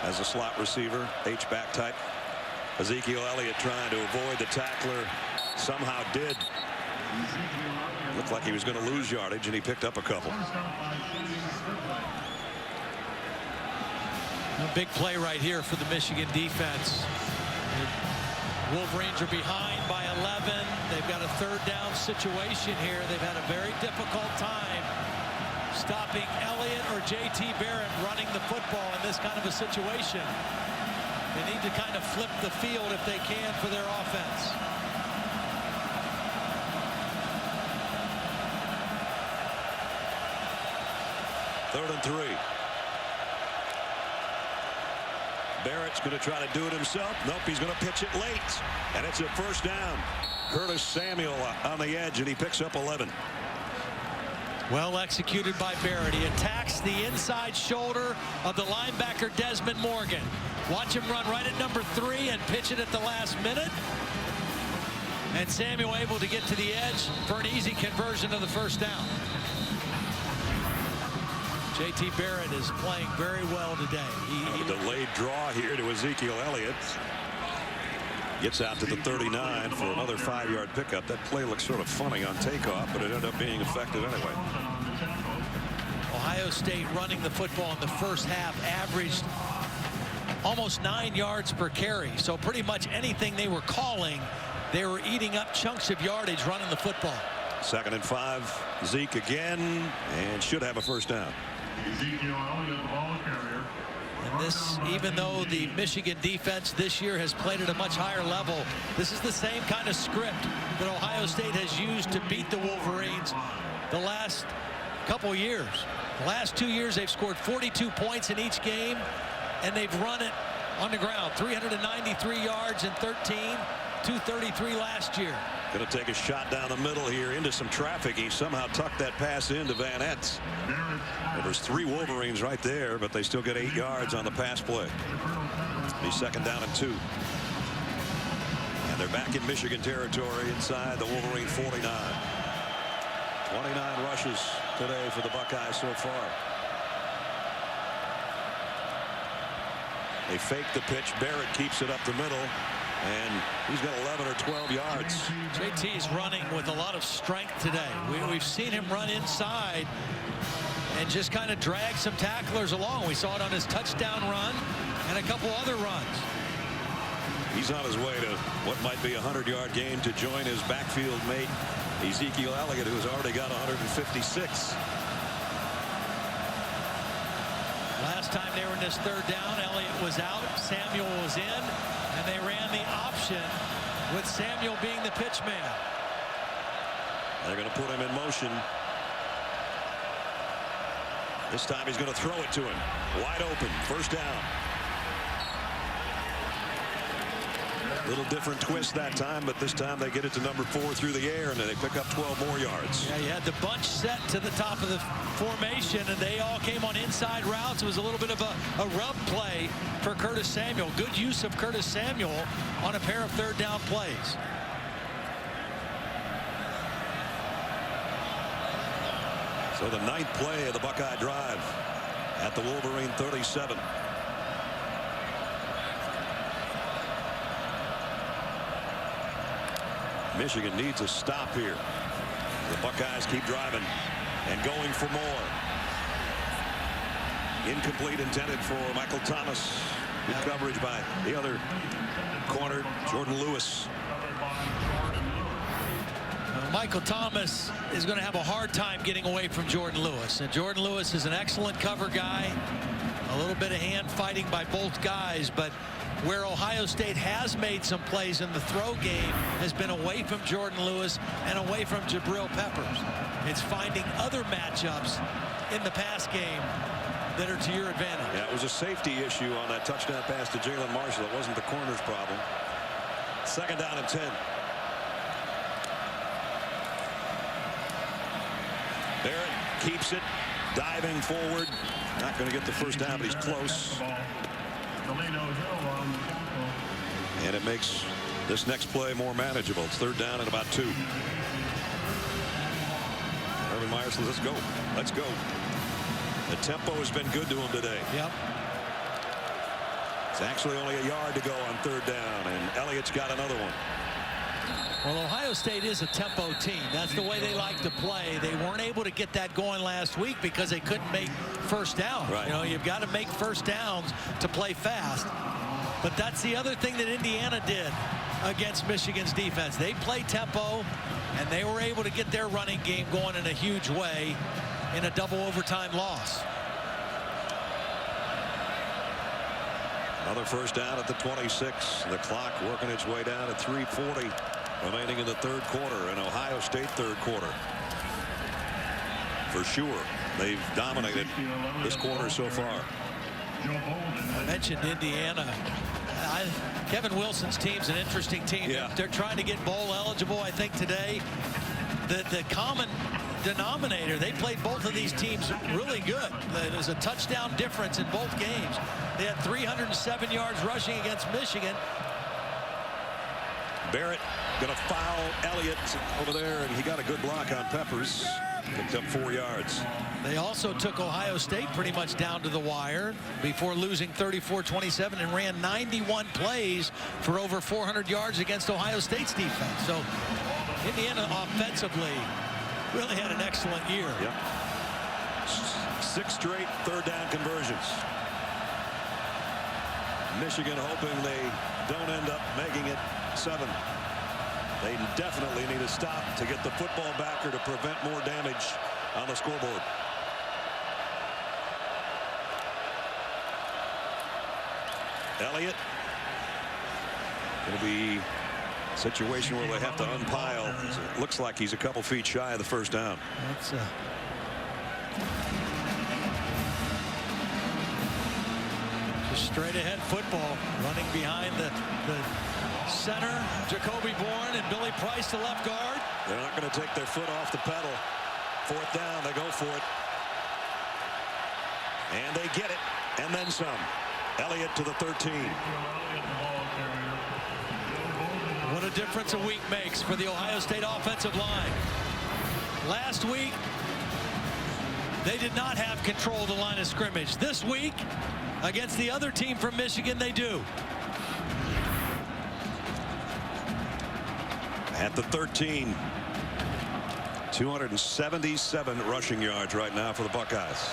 As a slot receiver, H-back type. Ezekiel Elliott trying to avoid the tackler. Somehow did. Looked like he was going to lose yardage, and he picked up a couple. A big play right here for the Michigan defense. The Wolverines are behind by 11. They've got a third down situation here. They've had a very difficult time stopping Elliott or J.T. Barrett running the football in this kind of a situation. They need to kind of flip the field if they can for their offense. Third and 3. Barrett's going to try to do it himself. Nope, he's going to pitch it late. And it's a first down. Curtis Samuel on the edge, and he picks up 11. Well executed by Barrett. He attacks the inside shoulder of the linebacker Desmond Morgan. Watch him run right at number 3 and pitch it at the last minute. And Samuel able to get to the edge for an easy conversion of the first down. J.T. Barrett is playing very well today. A delayed draw here to Ezekiel Elliott. Gets out to the 39 for another 5-yard pickup. That play looks sort of funny on takeoff, but it ended up being effective anyway. Ohio State running the football in the first half averaged almost 9 yards per carry. So pretty much anything they were calling, they were eating up chunks of yardage running the football. 2nd and 5. Zeke again, and should have a first down. Ezekiel Elliott, the ball carrier. And this, even though the Michigan defense this year has played at a much higher level, this is the same kind of script that Ohio State has used to beat the Wolverines the last couple years. The last 2 years, they've scored 42 points in each game, and they've run it on the ground. 393 yards in 13, 233 last year. Going to take a shot down the middle here into some traffic. He somehow tucked that pass into Van Ness. There was 3 Wolverines right there, but they still get 8 yards on the pass play. Be 2nd down and 2. And they're back in Michigan territory inside the Wolverine 49. 29 rushes today for the Buckeyes so far. They fake the pitch. Barrett keeps it up the middle. And he's got 11 or 12 yards. JT's running with a lot of strength today. We've seen him run inside and just kind of drag some tacklers along. We saw it on his touchdown run and a couple other runs. He's on his way to what might be a 100-yard game to join his backfield mate, Ezekiel Elliott, who's already got 156. Last time they were in this third down, Elliott was out, Samuel was in, and they ran the option with Samuel being the pitch man. They're going to put him in motion. This time he's going to throw it to him. Wide open, first down. Little different twist that time, but this time they get it to number 4 through the air, and then they pick up 12 more yards. Yeah, you had the bunch set to the top of the formation, and they all came on inside routes. It was a little bit of a rub play for Curtis Samuel. Good use of Curtis Samuel on a pair of third down plays. So the 9th play of the Buckeye drive at the Wolverine 37. Michigan needs a stop here. The Buckeyes keep driving and going for more. Incomplete, intended for Michael Thomas. Good coverage by the other corner, Jordan Lewis. Michael Thomas is going to have a hard time getting away from Jordan Lewis. And Jordan Lewis is an excellent cover guy. A little bit of hand fighting by both guys, but where Ohio State has made some plays in the throw game has been away from Jordan Lewis and away from Jabril Peppers. It's finding other matchups in the pass game that are to your advantage. Yeah, it was a safety issue on that touchdown pass to Jalen Marshall. It wasn't the corner's problem. 2nd down and 10. Barrett keeps it, diving forward. Not going to get the first down, but he's close. And it makes this next play more manageable. It's 3rd down and about 2. Urban Meyer says, let's go. Let's go. The tempo has been good to him today. Yep. It's actually only a yard to go on 3rd down, and Elliott's got another one. Well, Ohio State is a tempo team. That's the way they like to play. They weren't able to get that going last week because they couldn't make first down. Right. You know, you've got to make first downs to play fast. But that's the other thing that Indiana did against Michigan's defense. They played tempo, and they were able to get their running game going in a huge way in a double overtime loss. Another first down at the 26. The clock working its way down at 3:40 remaining in the 3rd quarter, an Ohio State 3rd quarter. For sure, they've dominated this quarter so far. I mentioned Indiana. Kevin Wilson's team's an interesting team. Yeah. They're trying to get bowl eligible, I think, today. The common denominator, they played both of these teams really good. There's a touchdown difference in both games. They had 307 yards rushing against Michigan. Barrett going to foul Elliott over there, and he got a good block on Peppers. Picked up 4 yards. They also took Ohio State pretty much down to the wire before losing 34-27 and ran 91 plays for over 400 yards against Ohio State's defense. So Indiana offensively really had an excellent year. Yep. 6 straight 3rd down conversions. Michigan hoping they don't end up making it 7. They definitely need a stop to get the football backer to prevent more damage on the scoreboard. Elliott. It'll be a situation where they have to unpile. It looks like he's a couple feet shy of the first down. That's just straight ahead football, running behind the center, Jacoby Bourne, and Billy Price, the left guard. They're not going to take their foot off the pedal. 4th down, they go for it. And they get it, and then some. Elliott to the 13. What a difference a week makes for the Ohio State offensive line. Last week, they did not have control of the line of scrimmage. This week, against the other team from Michigan, they do. At the 13. 277 rushing yards right now for the Buckeyes.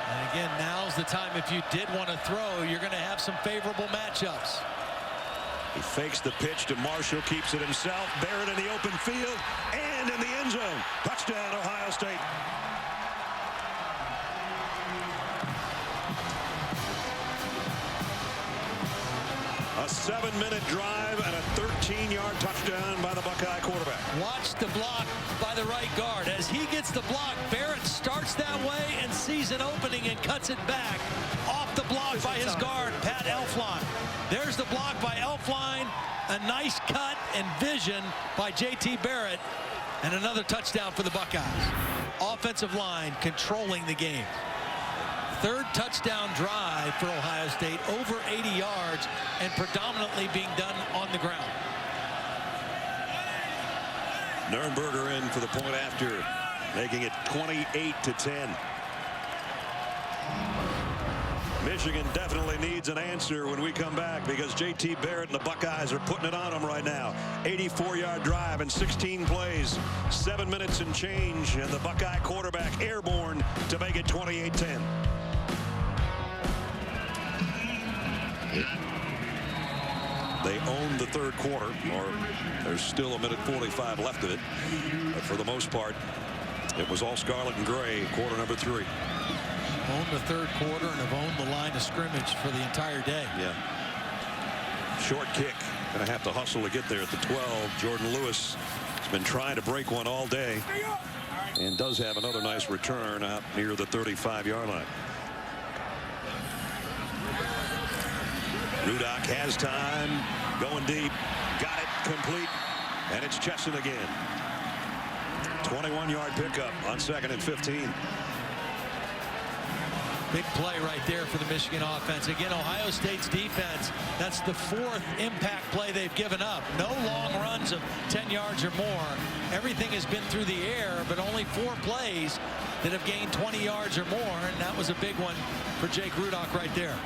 And again, now's the time. If you did want to throw, you're going to have some favorable matchups. He fakes the pitch to Marshall, keeps it himself. Barrett in the open field and in the end zone. Touchdown, Ohio State. 7-minute drive and a 13-yard touchdown by the Buckeye quarterback. Watch the block by the right guard. As he gets the block, Barrett starts that way and sees an opening and cuts it back. Off the block by his guard, Pat Elflein. There's the block by Elflein. A nice cut and vision by J.T. Barrett. And another touchdown for the Buckeyes. Offensive line controlling the game. Third touchdown drive for Ohio State, over 80 yards, and predominantly being done on the ground. Nurnberger in for the point after, making it 28-10. Michigan definitely needs an answer when we come back, because J.T. Barrett and the Buckeyes are putting it on them right now. 84-yard drive and 16 plays, 7 minutes and change, and the Buckeye quarterback airborne to make it 28-10. They own the third quarter, or there's still 1:45 left of it. But for the most part, it was all scarlet and gray, quarter number 3. Own the third quarter and have owned the line of scrimmage for the entire day. Yeah. Short kick. Going to have to hustle to get there at the 12. Jordan Lewis has been trying to break one all day and does have another nice return out near the 35-yard line. Rudock has time, going deep, got it complete, and it's Chesson again. 21-yard pickup on 2nd and 15. Big play right there for the Michigan offense. Again, Ohio State's defense, that's the 4th impact play they've given up. No long runs of 10 yards or more. Everything has been through the air, but only 4 plays that have gained 20 yards or more, and that was a big one for Jake Rudock right there.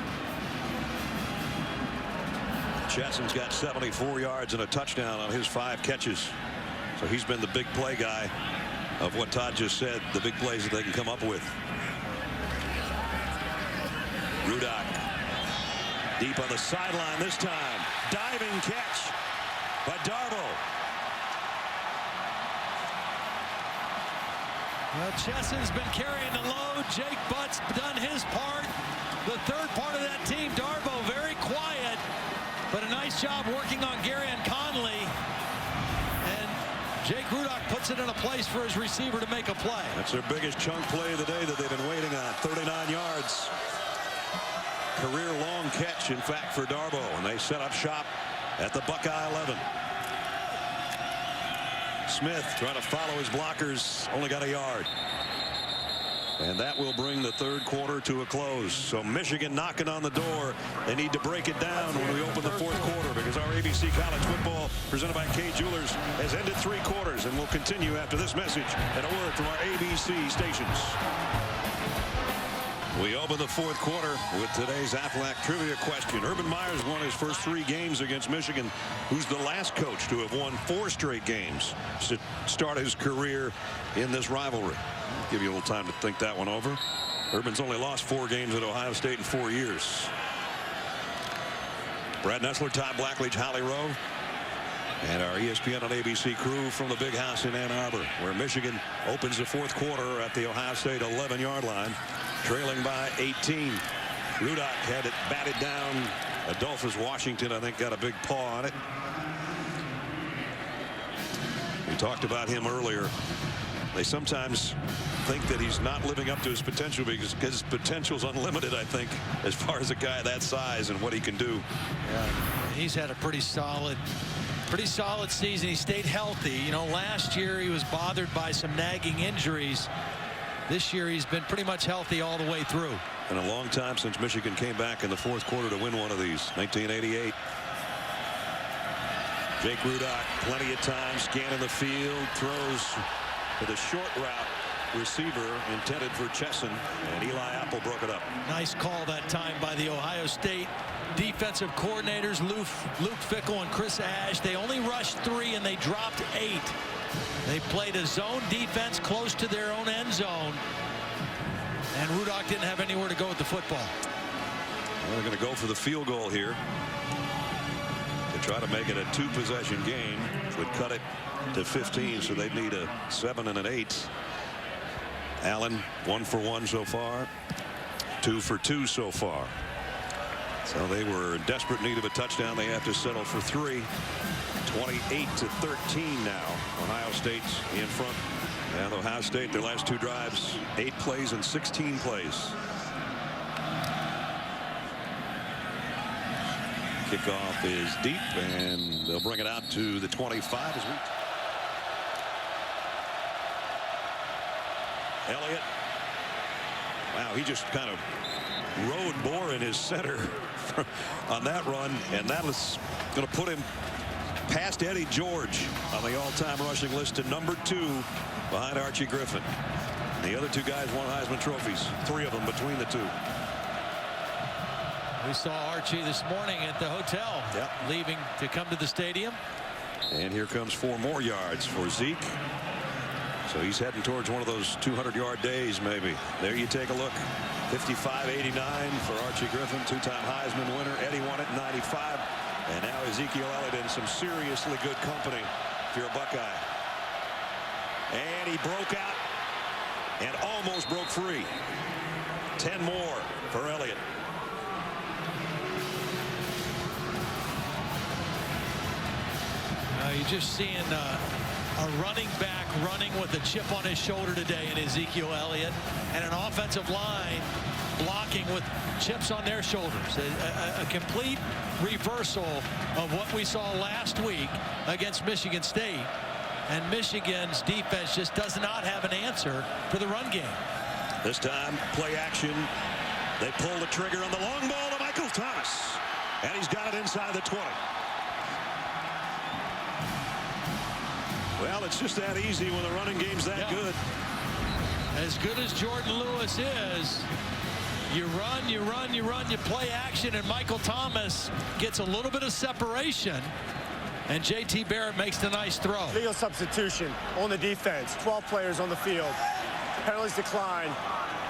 Chesson's got 74 yards and a touchdown on his 5 catches. So he's been the big play guy of what Todd just said, the big plays that they can come up with. Rudock deep on the sideline this time. Diving catch by Darboh. Well, Chesson's been carrying the load. Jake Butt's done his part. The third part of that team, Darboh, very quiet, but a nice job working on Garyon Conley. And Jake Rudock puts it in a place for his receiver to make a play. That's their biggest chunk play of the day that they've been waiting on. 39 yards. Career long catch, in fact, for Darboh, and they set up shop at the Buckeye 11. Smith trying to follow his blockers, only got a yard. And that will bring the third quarter to a close. So Michigan knocking on the door. They need to break it down when we open the fourth quarter, because our ABC College Football, presented by Kay Jewelers, has ended 3 quarters and will continue after this message and a word from our ABC stations. We open the fourth quarter with today's Aflac trivia question. Urban Meyer's won his first 3 games against Michigan, who's the last coach to have won 4 straight games to start his career in this rivalry. I'll give you a little time to think that one over. Urban's only lost 4 games at Ohio State in 4 years. Brad Nessler, Todd Blackledge, Holly Rowe, and our ESPN on ABC crew from the Big House in Ann Arbor, where Michigan opens the fourth quarter at the Ohio State 11-yard line, trailing by 18. Rudock had it batted down. Adolphus Washington, I think, got a big paw on it. We talked about him earlier. They sometimes think that he's not living up to his potential, because his potential's unlimited, I think, as far as a guy that size and what he can do. Yeah, he's had a pretty solid season. He stayed healthy. You know, last year he was bothered by some nagging injuries. This year he's been pretty much healthy all the way through. And a long time since Michigan came back in the fourth quarter to win one of these. 1988. Jake Rudock, plenty of time, scanning the field, throws to the short route receiver intended for Chesson, and Eli Apple broke it up. Nice call that time by the Ohio State defensive coordinators, Luke Fickell and Chris Ash. They only rushed 3 and they dropped 8. They played a zone defense close to their own end zone, and Rudock didn't have anywhere to go with the football. Well, they're going to go for the field goal here to try to make it a 2-possession game, which would cut it to 15, so they'd need a 7 and an 8. Allen 1 for 1 so far, 2 for 2 so far. So they were in desperate need of a touchdown. They have to settle for 3. 28-13 now. Ohio State's in front. And Ohio State, their last 2 drives, 8 plays and 16 plays. Kickoff is deep, and they'll bring it out to the 25 as we. Elliott. Wow, he just kind of rode more in his center on that run, and that was going to put him past Eddie George on the all-time rushing list to number 2 behind Archie Griffin. The other 2 guys won Heisman trophies, 3 of them between the 2. We saw Archie this morning at the hotel, leaving to come to the stadium. And here comes 4 more yards for Zeke. So he's heading towards one of those 200-yard days, maybe. There you take a look. 55-89 for Archie Griffin, 2-time Heisman winner. Eddie won it in 95. And now Ezekiel Elliott in some seriously good company if you're a Buckeye. And he broke out and almost broke free. 10 more for Elliott. You're just seeing a running back running with a chip on his shoulder today in Ezekiel Elliott, and an offensive line blocking with chips on their shoulders. A complete reversal of what we saw last week against Michigan State. And Michigan's defense just does not have an answer for the run game. This time, play action. They pull the trigger on the long ball to Michael Thomas. And he's got it inside the 20. Well, it's just that easy when the running game's that good. As good as Jordan Lewis is, you run, you run, you run, you play action, and Michael Thomas gets a little bit of separation, and J.T. Barrett makes the nice throw. Legal substitution on the defense. 12 players on the field. Penalties decline.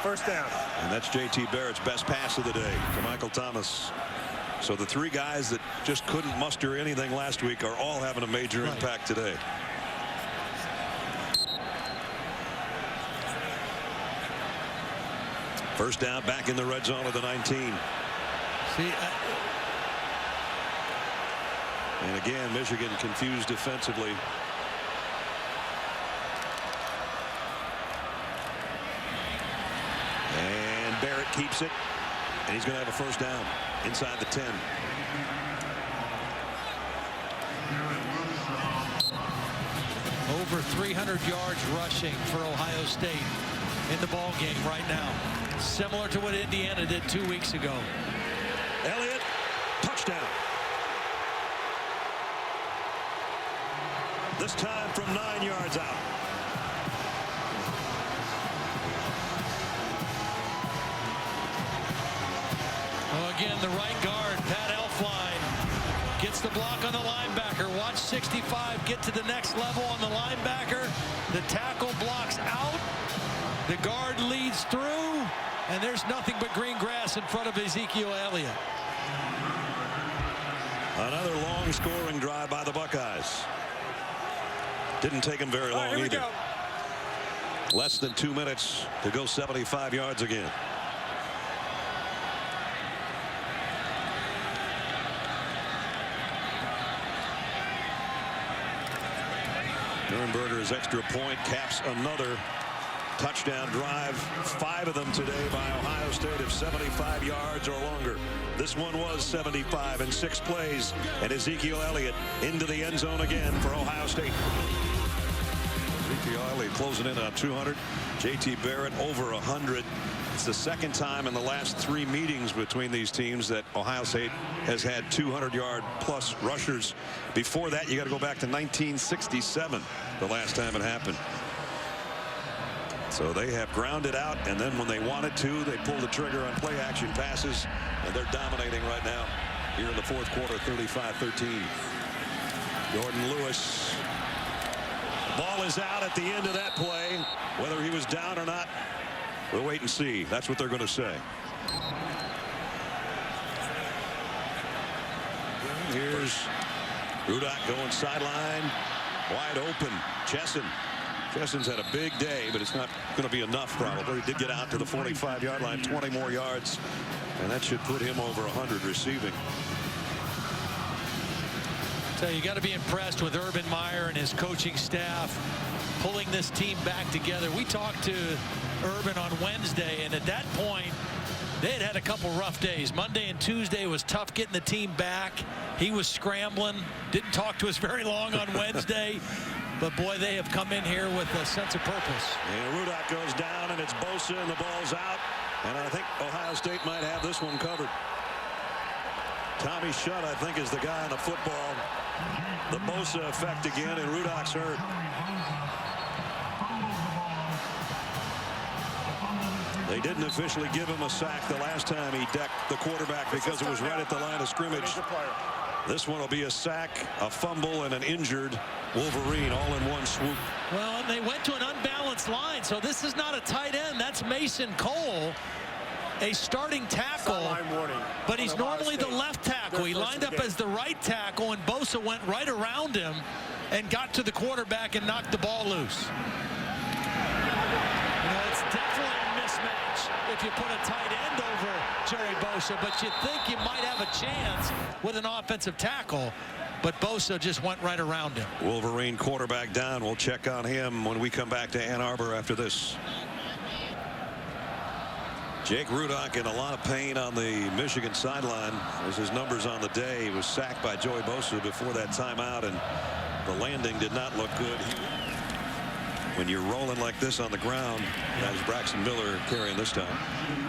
First down. And that's J.T. Barrett's best pass of the day to Michael Thomas. So the 3 guys that just couldn't muster anything last week are all having a major impact today. First down, back in the red zone of the 19. See, and again, Michigan confused defensively. And Barrett keeps it, and he's going to have a first down inside the 10. Over 300 yards rushing for Ohio State in the ball game right now. Similar to what Indiana did 2 weeks ago. Elliott, touchdown. This time from 9 yards out. Well, again, the right guard, Pat Elflein, gets the block on the linebacker. Watch 65 get to the next level on the linebacker. The tackle blocks out. The guard leads through, and there's nothing but green grass in front of Ezekiel Elliott. Another long scoring drive by the Buckeyes. Didn't take them very long either. Less than 2 minutes to go 75 yards again. Nürnberger's extra point caps another touchdown drive. 5 of them today by Ohio State of 75 yards or longer. This one was 75 in 6 plays, and Ezekiel Elliott into the end zone again for Ohio State. Ezekiel Elliott closing in on 200. J.T. Barrett over 100. It's the second time in the last 3 meetings between these teams that Ohio State has had 200-yard plus rushers. Before that, you got to go back to 1967, the last time it happened. So they have grounded out, and then when they wanted to, they pulled the trigger on play action passes, and they're dominating right now here in the 4th quarter, 35-13. Jordan Lewis. Ball is out at the end of that play. Whether he was down or not, we'll wait and see. That's what they're going to say. Here's Rudock going sideline. Wide open. Chesson Justin's had a big day, but it's not going to be enough probably. He did get out to the 45-yard line, 20 more yards, and that should put him over 100 receiving. So you got to be impressed with Urban Meyer and his coaching staff pulling this team back together. We talked to Urban on Wednesday, and at that point they had a couple rough days. Monday and Tuesday was tough getting the team back. He was scrambling, didn't talk to us very long on Wednesday. But boy, they have come in here with a sense of purpose. And Rudock goes down, and it's Bosa, and the ball's out. And I think Ohio State might have this one covered. Tommy Shutt, I think, is the guy on the football. The Bosa effect again, and Rudock's hurt. They didn't officially give him a sack the last time he decked the quarterback because it was right at the line of scrimmage. This one will be a sack, a fumble, and an injured Wolverine all in one swoop. Well, and they went to an unbalanced line, so this is not a tight end. That's Mason Cole, a starting tackle, but he's normally the left tackle. He lined up as the right tackle, and Bosa went right around him and got to the quarterback and knocked the ball loose. You know, it's definitely a mismatch if you put a tight end over Joey Bosa, but you think you might have a chance with an offensive tackle. But Bosa just went right around him. Wolverine quarterback down. We'll check on him when we come back to Ann Arbor after this. Jake Rudock in a lot of pain on the Michigan sideline. As his numbers on the day, he was sacked by Joey Bosa before that timeout, and the landing did not look good. When you're rolling like this on the ground, that is Braxton Miller carrying this time.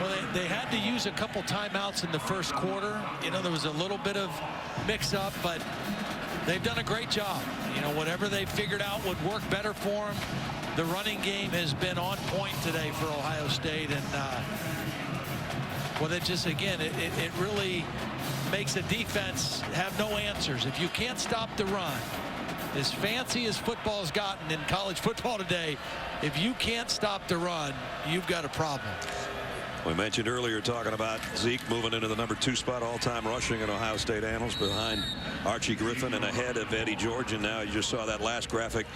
Well, they had to use a couple timeouts in the first quarter. You know, there was a little bit of mix-up, but they've done a great job. You know, whatever they figured out would work better for them. The running game has been on point today for Ohio State, and well, it just, again, it really makes a defense have no answers. If you can't stop the run, as fancy as football's gotten in college football today, if you can't stop the run, you've got a problem. We mentioned earlier talking about Zeke moving into the #2 spot all-time rushing in Ohio State annals behind Archie Griffin and ahead of Eddie George. And now you just saw that last graphic.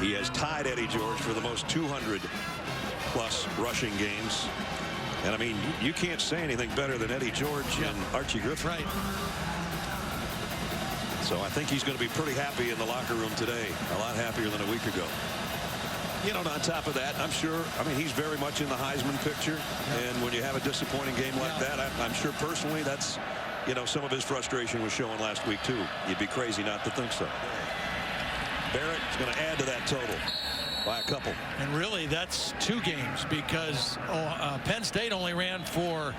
He has tied Eddie George for the most 200-plus rushing games. And I mean, you can't say anything better than Eddie George and Archie Griffin. Right. So I think he's going to be pretty happy in the locker room today. A lot happier than a week ago. You know, on top of that, I'm sure, I mean, he's very much in the Heisman picture. And when you have a disappointing game like that, I'm sure personally that's, you know, some of his frustration was showing last week, too. You'd be crazy not to think so. Barrett is going to add to that total by a couple. And really, that's 2 games because Penn State only ran for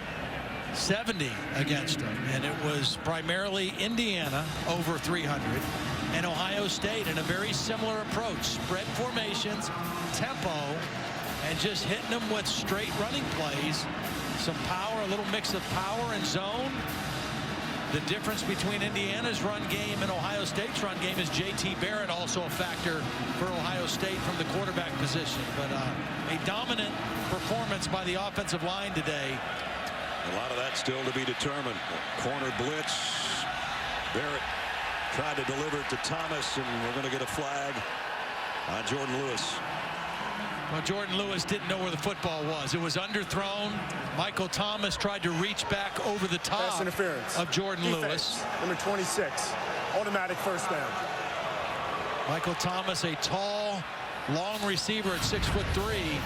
70 against them, and it was primarily Indiana over 300 and Ohio State in a very similar approach. Spread formations, tempo, and just hitting them with straight running plays. Some power, a little mix of power and zone. The difference between Indiana's run game and Ohio State's run game is J.T. Barrett, also a factor for Ohio State from the quarterback position. But a dominant performance by the offensive line today. A lot of that still to be determined. Corner blitz. Barrett tried to deliver it to Thomas, and we're going to get a flag on Jordan Lewis. Well, Jordan Lewis didn't know where the football was. It was underthrown. Michael Thomas tried to reach back over the top of Jordan Lewis. Number 26, automatic first down. Michael Thomas, a tall, long receiver at 6'3".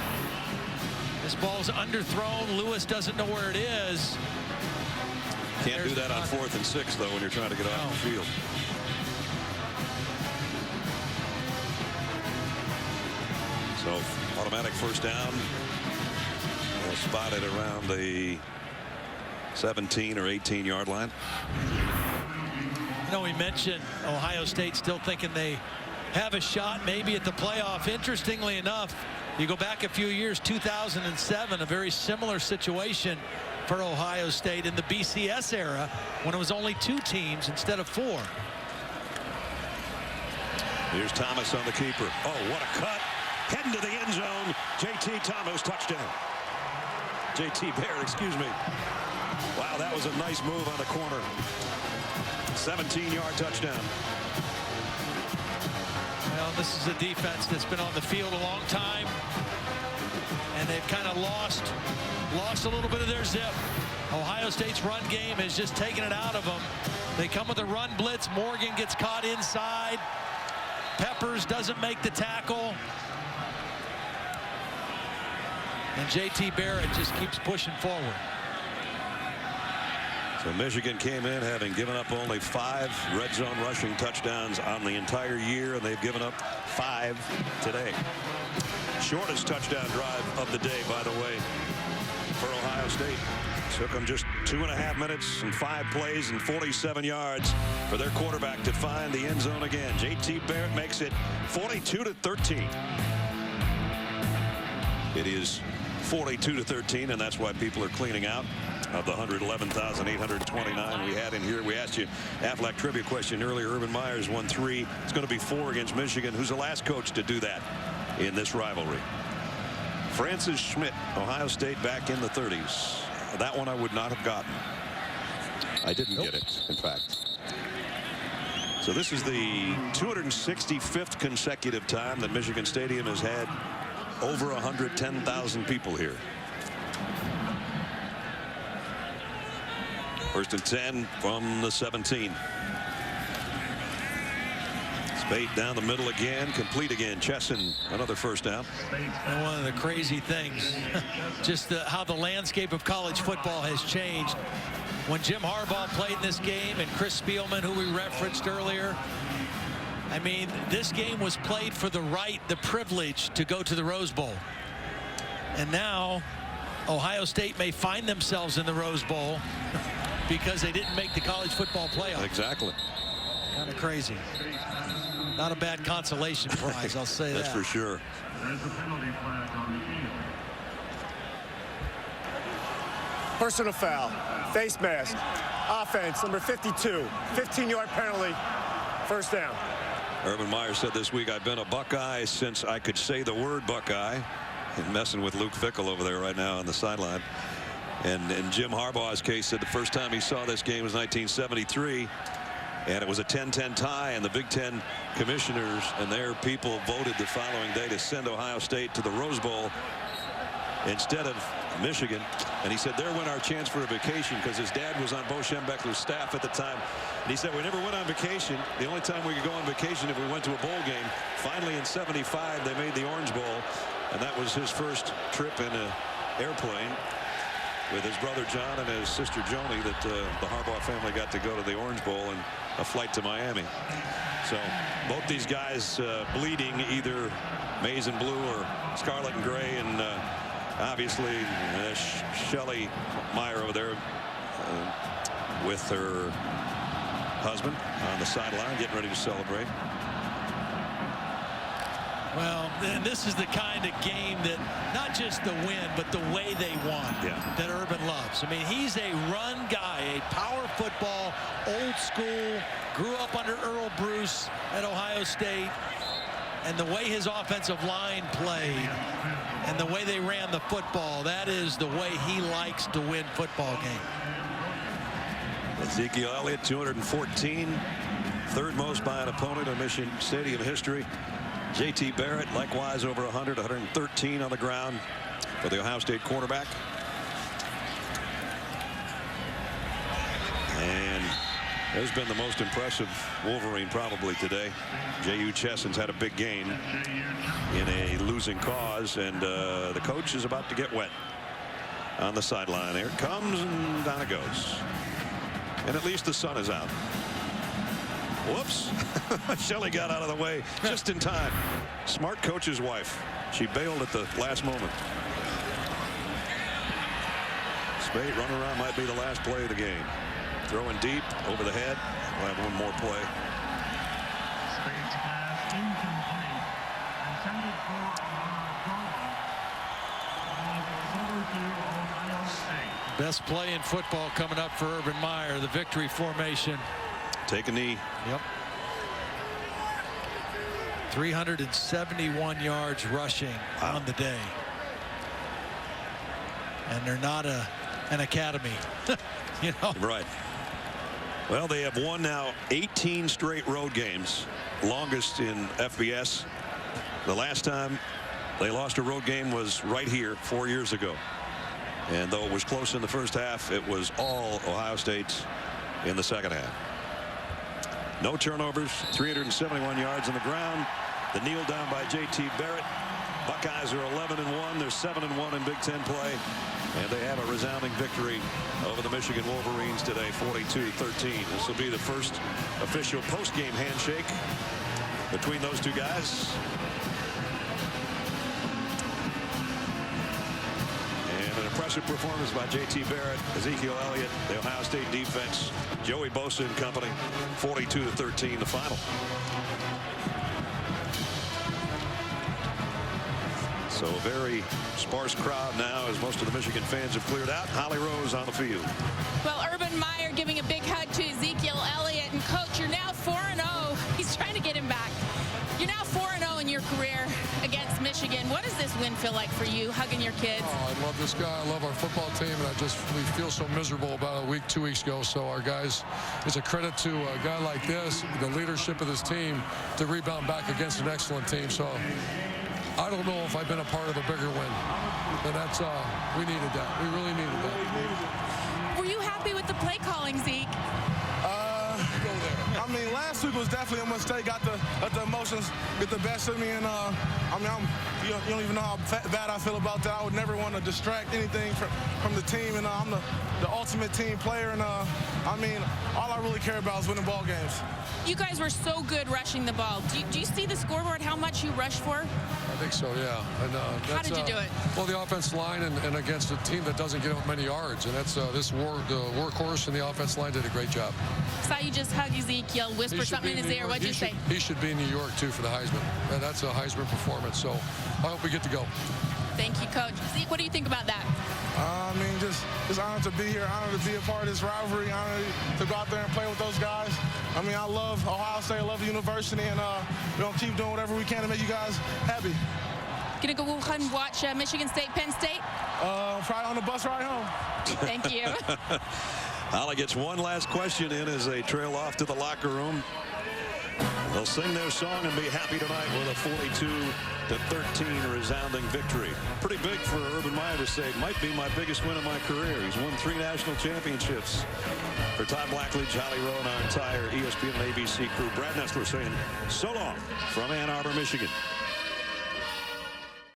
This ball's underthrown. Lewis doesn't know where it is. Can't do that on 4th and 6, though, when you're trying to get off the field. So automatic first down. Spotted around the 17 or 18-yard line. You know, we mentioned Ohio State still thinking they have a shot maybe at the playoff. Interestingly enough, you go back a few years, 2007, a very similar situation for Ohio State in the BCS era when it was only 2 teams instead of 4. Here's Thomas on the keeper. Oh, what a cut. Heading to the end zone. J.T. Thomas, touchdown. J.T. Barrett, excuse me. Wow, that was a nice move on the corner. 17-yard touchdown. Well, this is a defense that's been on the field a long time, and they've kind of lost a little bit of their zip. Ohio State's run game has just taken it out of them. They come with a run blitz. Morgan gets caught inside. Peppers doesn't make the tackle. And J.T. Barrett just keeps pushing forward. So Michigan came in having given up only 5 red zone rushing touchdowns on the entire year, and they've given up 5 today. Shortest touchdown drive of the day, by the way, for Ohio State. Took them just 2.5 minutes and 5 plays and 47 yards for their quarterback to find the end zone again. J.T. Barrett makes it 42-13. It is 42-13, and that's why people are cleaning out of the 111,829 we had in here. We asked you Aflac trivia question earlier. Urban Meyer's won 3. It's going to be 4 against Michigan. Who's the last coach to do that in this rivalry? Francis Schmidt, Ohio State, back in the 30s. That one I would not have gotten. I didn't get it, in fact. So this is the 265th consecutive time that Michigan Stadium has had over 110,000 people here. First and 10 from the 17. Spate down the middle again, complete again. Chesson, another first down. And one of the crazy things, just how the landscape of college football has changed. When Jim Harbaugh played in this game and Chris Spielman, who we referenced earlier, I mean, this game was played for the right, the privilege to go to the Rose Bowl. And now Ohio State may find themselves in the Rose Bowl because they didn't make the college football playoff. Exactly. Kind of crazy. Not a bad consolation prize, I'll say That's that. for sure. There's a penalty flag on the field. Personal foul. Face mask. Offense, number 52. 15-yard penalty. First down. Urban Meyer said this week, I've been a Buckeye since I could say the word Buckeye. And messing with Luke Fickell over there right now on the sideline. And in Jim Harbaugh's case, said the first time he saw this game was 1973. And it was a 10-10 tie, and the Big Ten commissioners and their people voted the following day to send Ohio State to the Rose Bowl instead of Michigan. And he said there went our chance for a vacation, because his dad was on Bo Schembechler's staff at the time. And he said we never went on vacation. The only time we could go on vacation if we went to a bowl game. Finally in '75 they made the Orange Bowl, and that was his first trip in an airplane with his brother John and his sister Joni, that the Harbaugh family got to go to the Orange Bowl and a flight to Miami. So both these guys bleeding either maize and blue or scarlet and gray, and obviously Shelley Meyer over there with her husband on the sideline getting ready to celebrate. Well, and this is the kind of game that not just the win, but the way they won, that Urban loves. I mean, he's a run guy, a power football, old school, grew up under Earl Bruce at Ohio State. And the way his offensive line played and the way they ran the football, that is the way he likes to win football games. Ezekiel Elliott, 214, third most by an opponent in Michigan Stadium history. J.T. Barrett, likewise over 100, 113 on the ground for the Ohio State quarterback. And has been the most impressive Wolverine probably today. J.U. Chesson's had a big game in a losing cause, and the coach is about to get wet on the sideline. Here it comes, and down it goes. And at least the sun is out. Whoops. Shelley got out of the way just in time. Smart coach's wife. She bailed at the last moment. Spade run around might be the last play of the game. Throwing deep over the head. We'll have one more play. Spade's pass incomplete. Intended for Ohio State. Best play in football coming up for Urban Meyer, the victory formation. Take a knee. Yep. 371 yards rushing on the day. And they're not an academy. You know. Right. Well, they have won now 18 straight road games. longest in FBS. The last time they lost a road game was right here 4 years ago. And though it was close in the first half, it was all Ohio State in the second half. No turnovers, 371 yards on the ground. The kneel down by J.T. Barrett. Buckeyes are 11-1. They're 7-1 in Big Ten play. And they have a resounding victory over the Michigan Wolverines today, 42-13. This will be the first official post-game handshake between those two guys. And an impressive performance by J.T. Barrett, Ezekiel Elliott, the Ohio State defense, Joey Bosa and company, 42-13 the final. So a very sparse crowd now as most of the Michigan fans have cleared out. Holly Rose on the field. Well, Urban Meyer giving a big hug to Ezekiel Elliott. And, Coach, you're now 4-0. He's trying to get him back. You're now 4-0 in your career against Michigan. What does this win feel like for you, hugging your kids? Oh, I love this guy. I love our football team, and we feel so miserable about a week, 2 weeks ago. So our guys, it's a credit to a guy like this, the leadership of this team, to rebound back against an excellent team. So I don't know if I've been a part of a bigger win. But that's, we needed that. We really needed that. Were you happy with the play calling, Zeke? Go there. I mean, last week was definitely a mistake. Let the emotions get the best of me. And, I mean, you don't even know how bad I feel about that. I would never want to distract anything from the team. And I'm the ultimate team player. And, I mean, all I really care about is winning ball games. You guys were so good rushing the ball. Do you see the scoreboard, how much you rushed for? I think so, yeah. And, how did you do it? Well, the offensive line and against a team that doesn't get many yards. And that's the workhorse and the offensive line did a great job. Saw you just hug Ezekiel, whisper something in his ear. What'd you say? He should be in New York, too, for the Heisman. And that's a Heisman performance. So I hope we get to go. Thank you, Coach. Zeke, what do you think about that? I mean, just honored to be here, honored to be a part of this rivalry, honored to go out there and play with those guys. I mean, I love Ohio State, I love the university, and we're going to keep doing whatever we can to make you guys happy. Gonna go ahead and watch Michigan State, Penn State? Probably on the bus ride home. Thank you. Holly gets one last question in as they trail off to the locker room. They'll sing their song and be happy tonight with a 42-13 resounding victory. Pretty big for Urban Meyer to say, might be my biggest win of my career. He's won 3 national championships. For Todd Blackledge, Holly Rowe, and our entire ESPN and ABC crew, Brad Nessler saying so long from Ann Arbor, Michigan.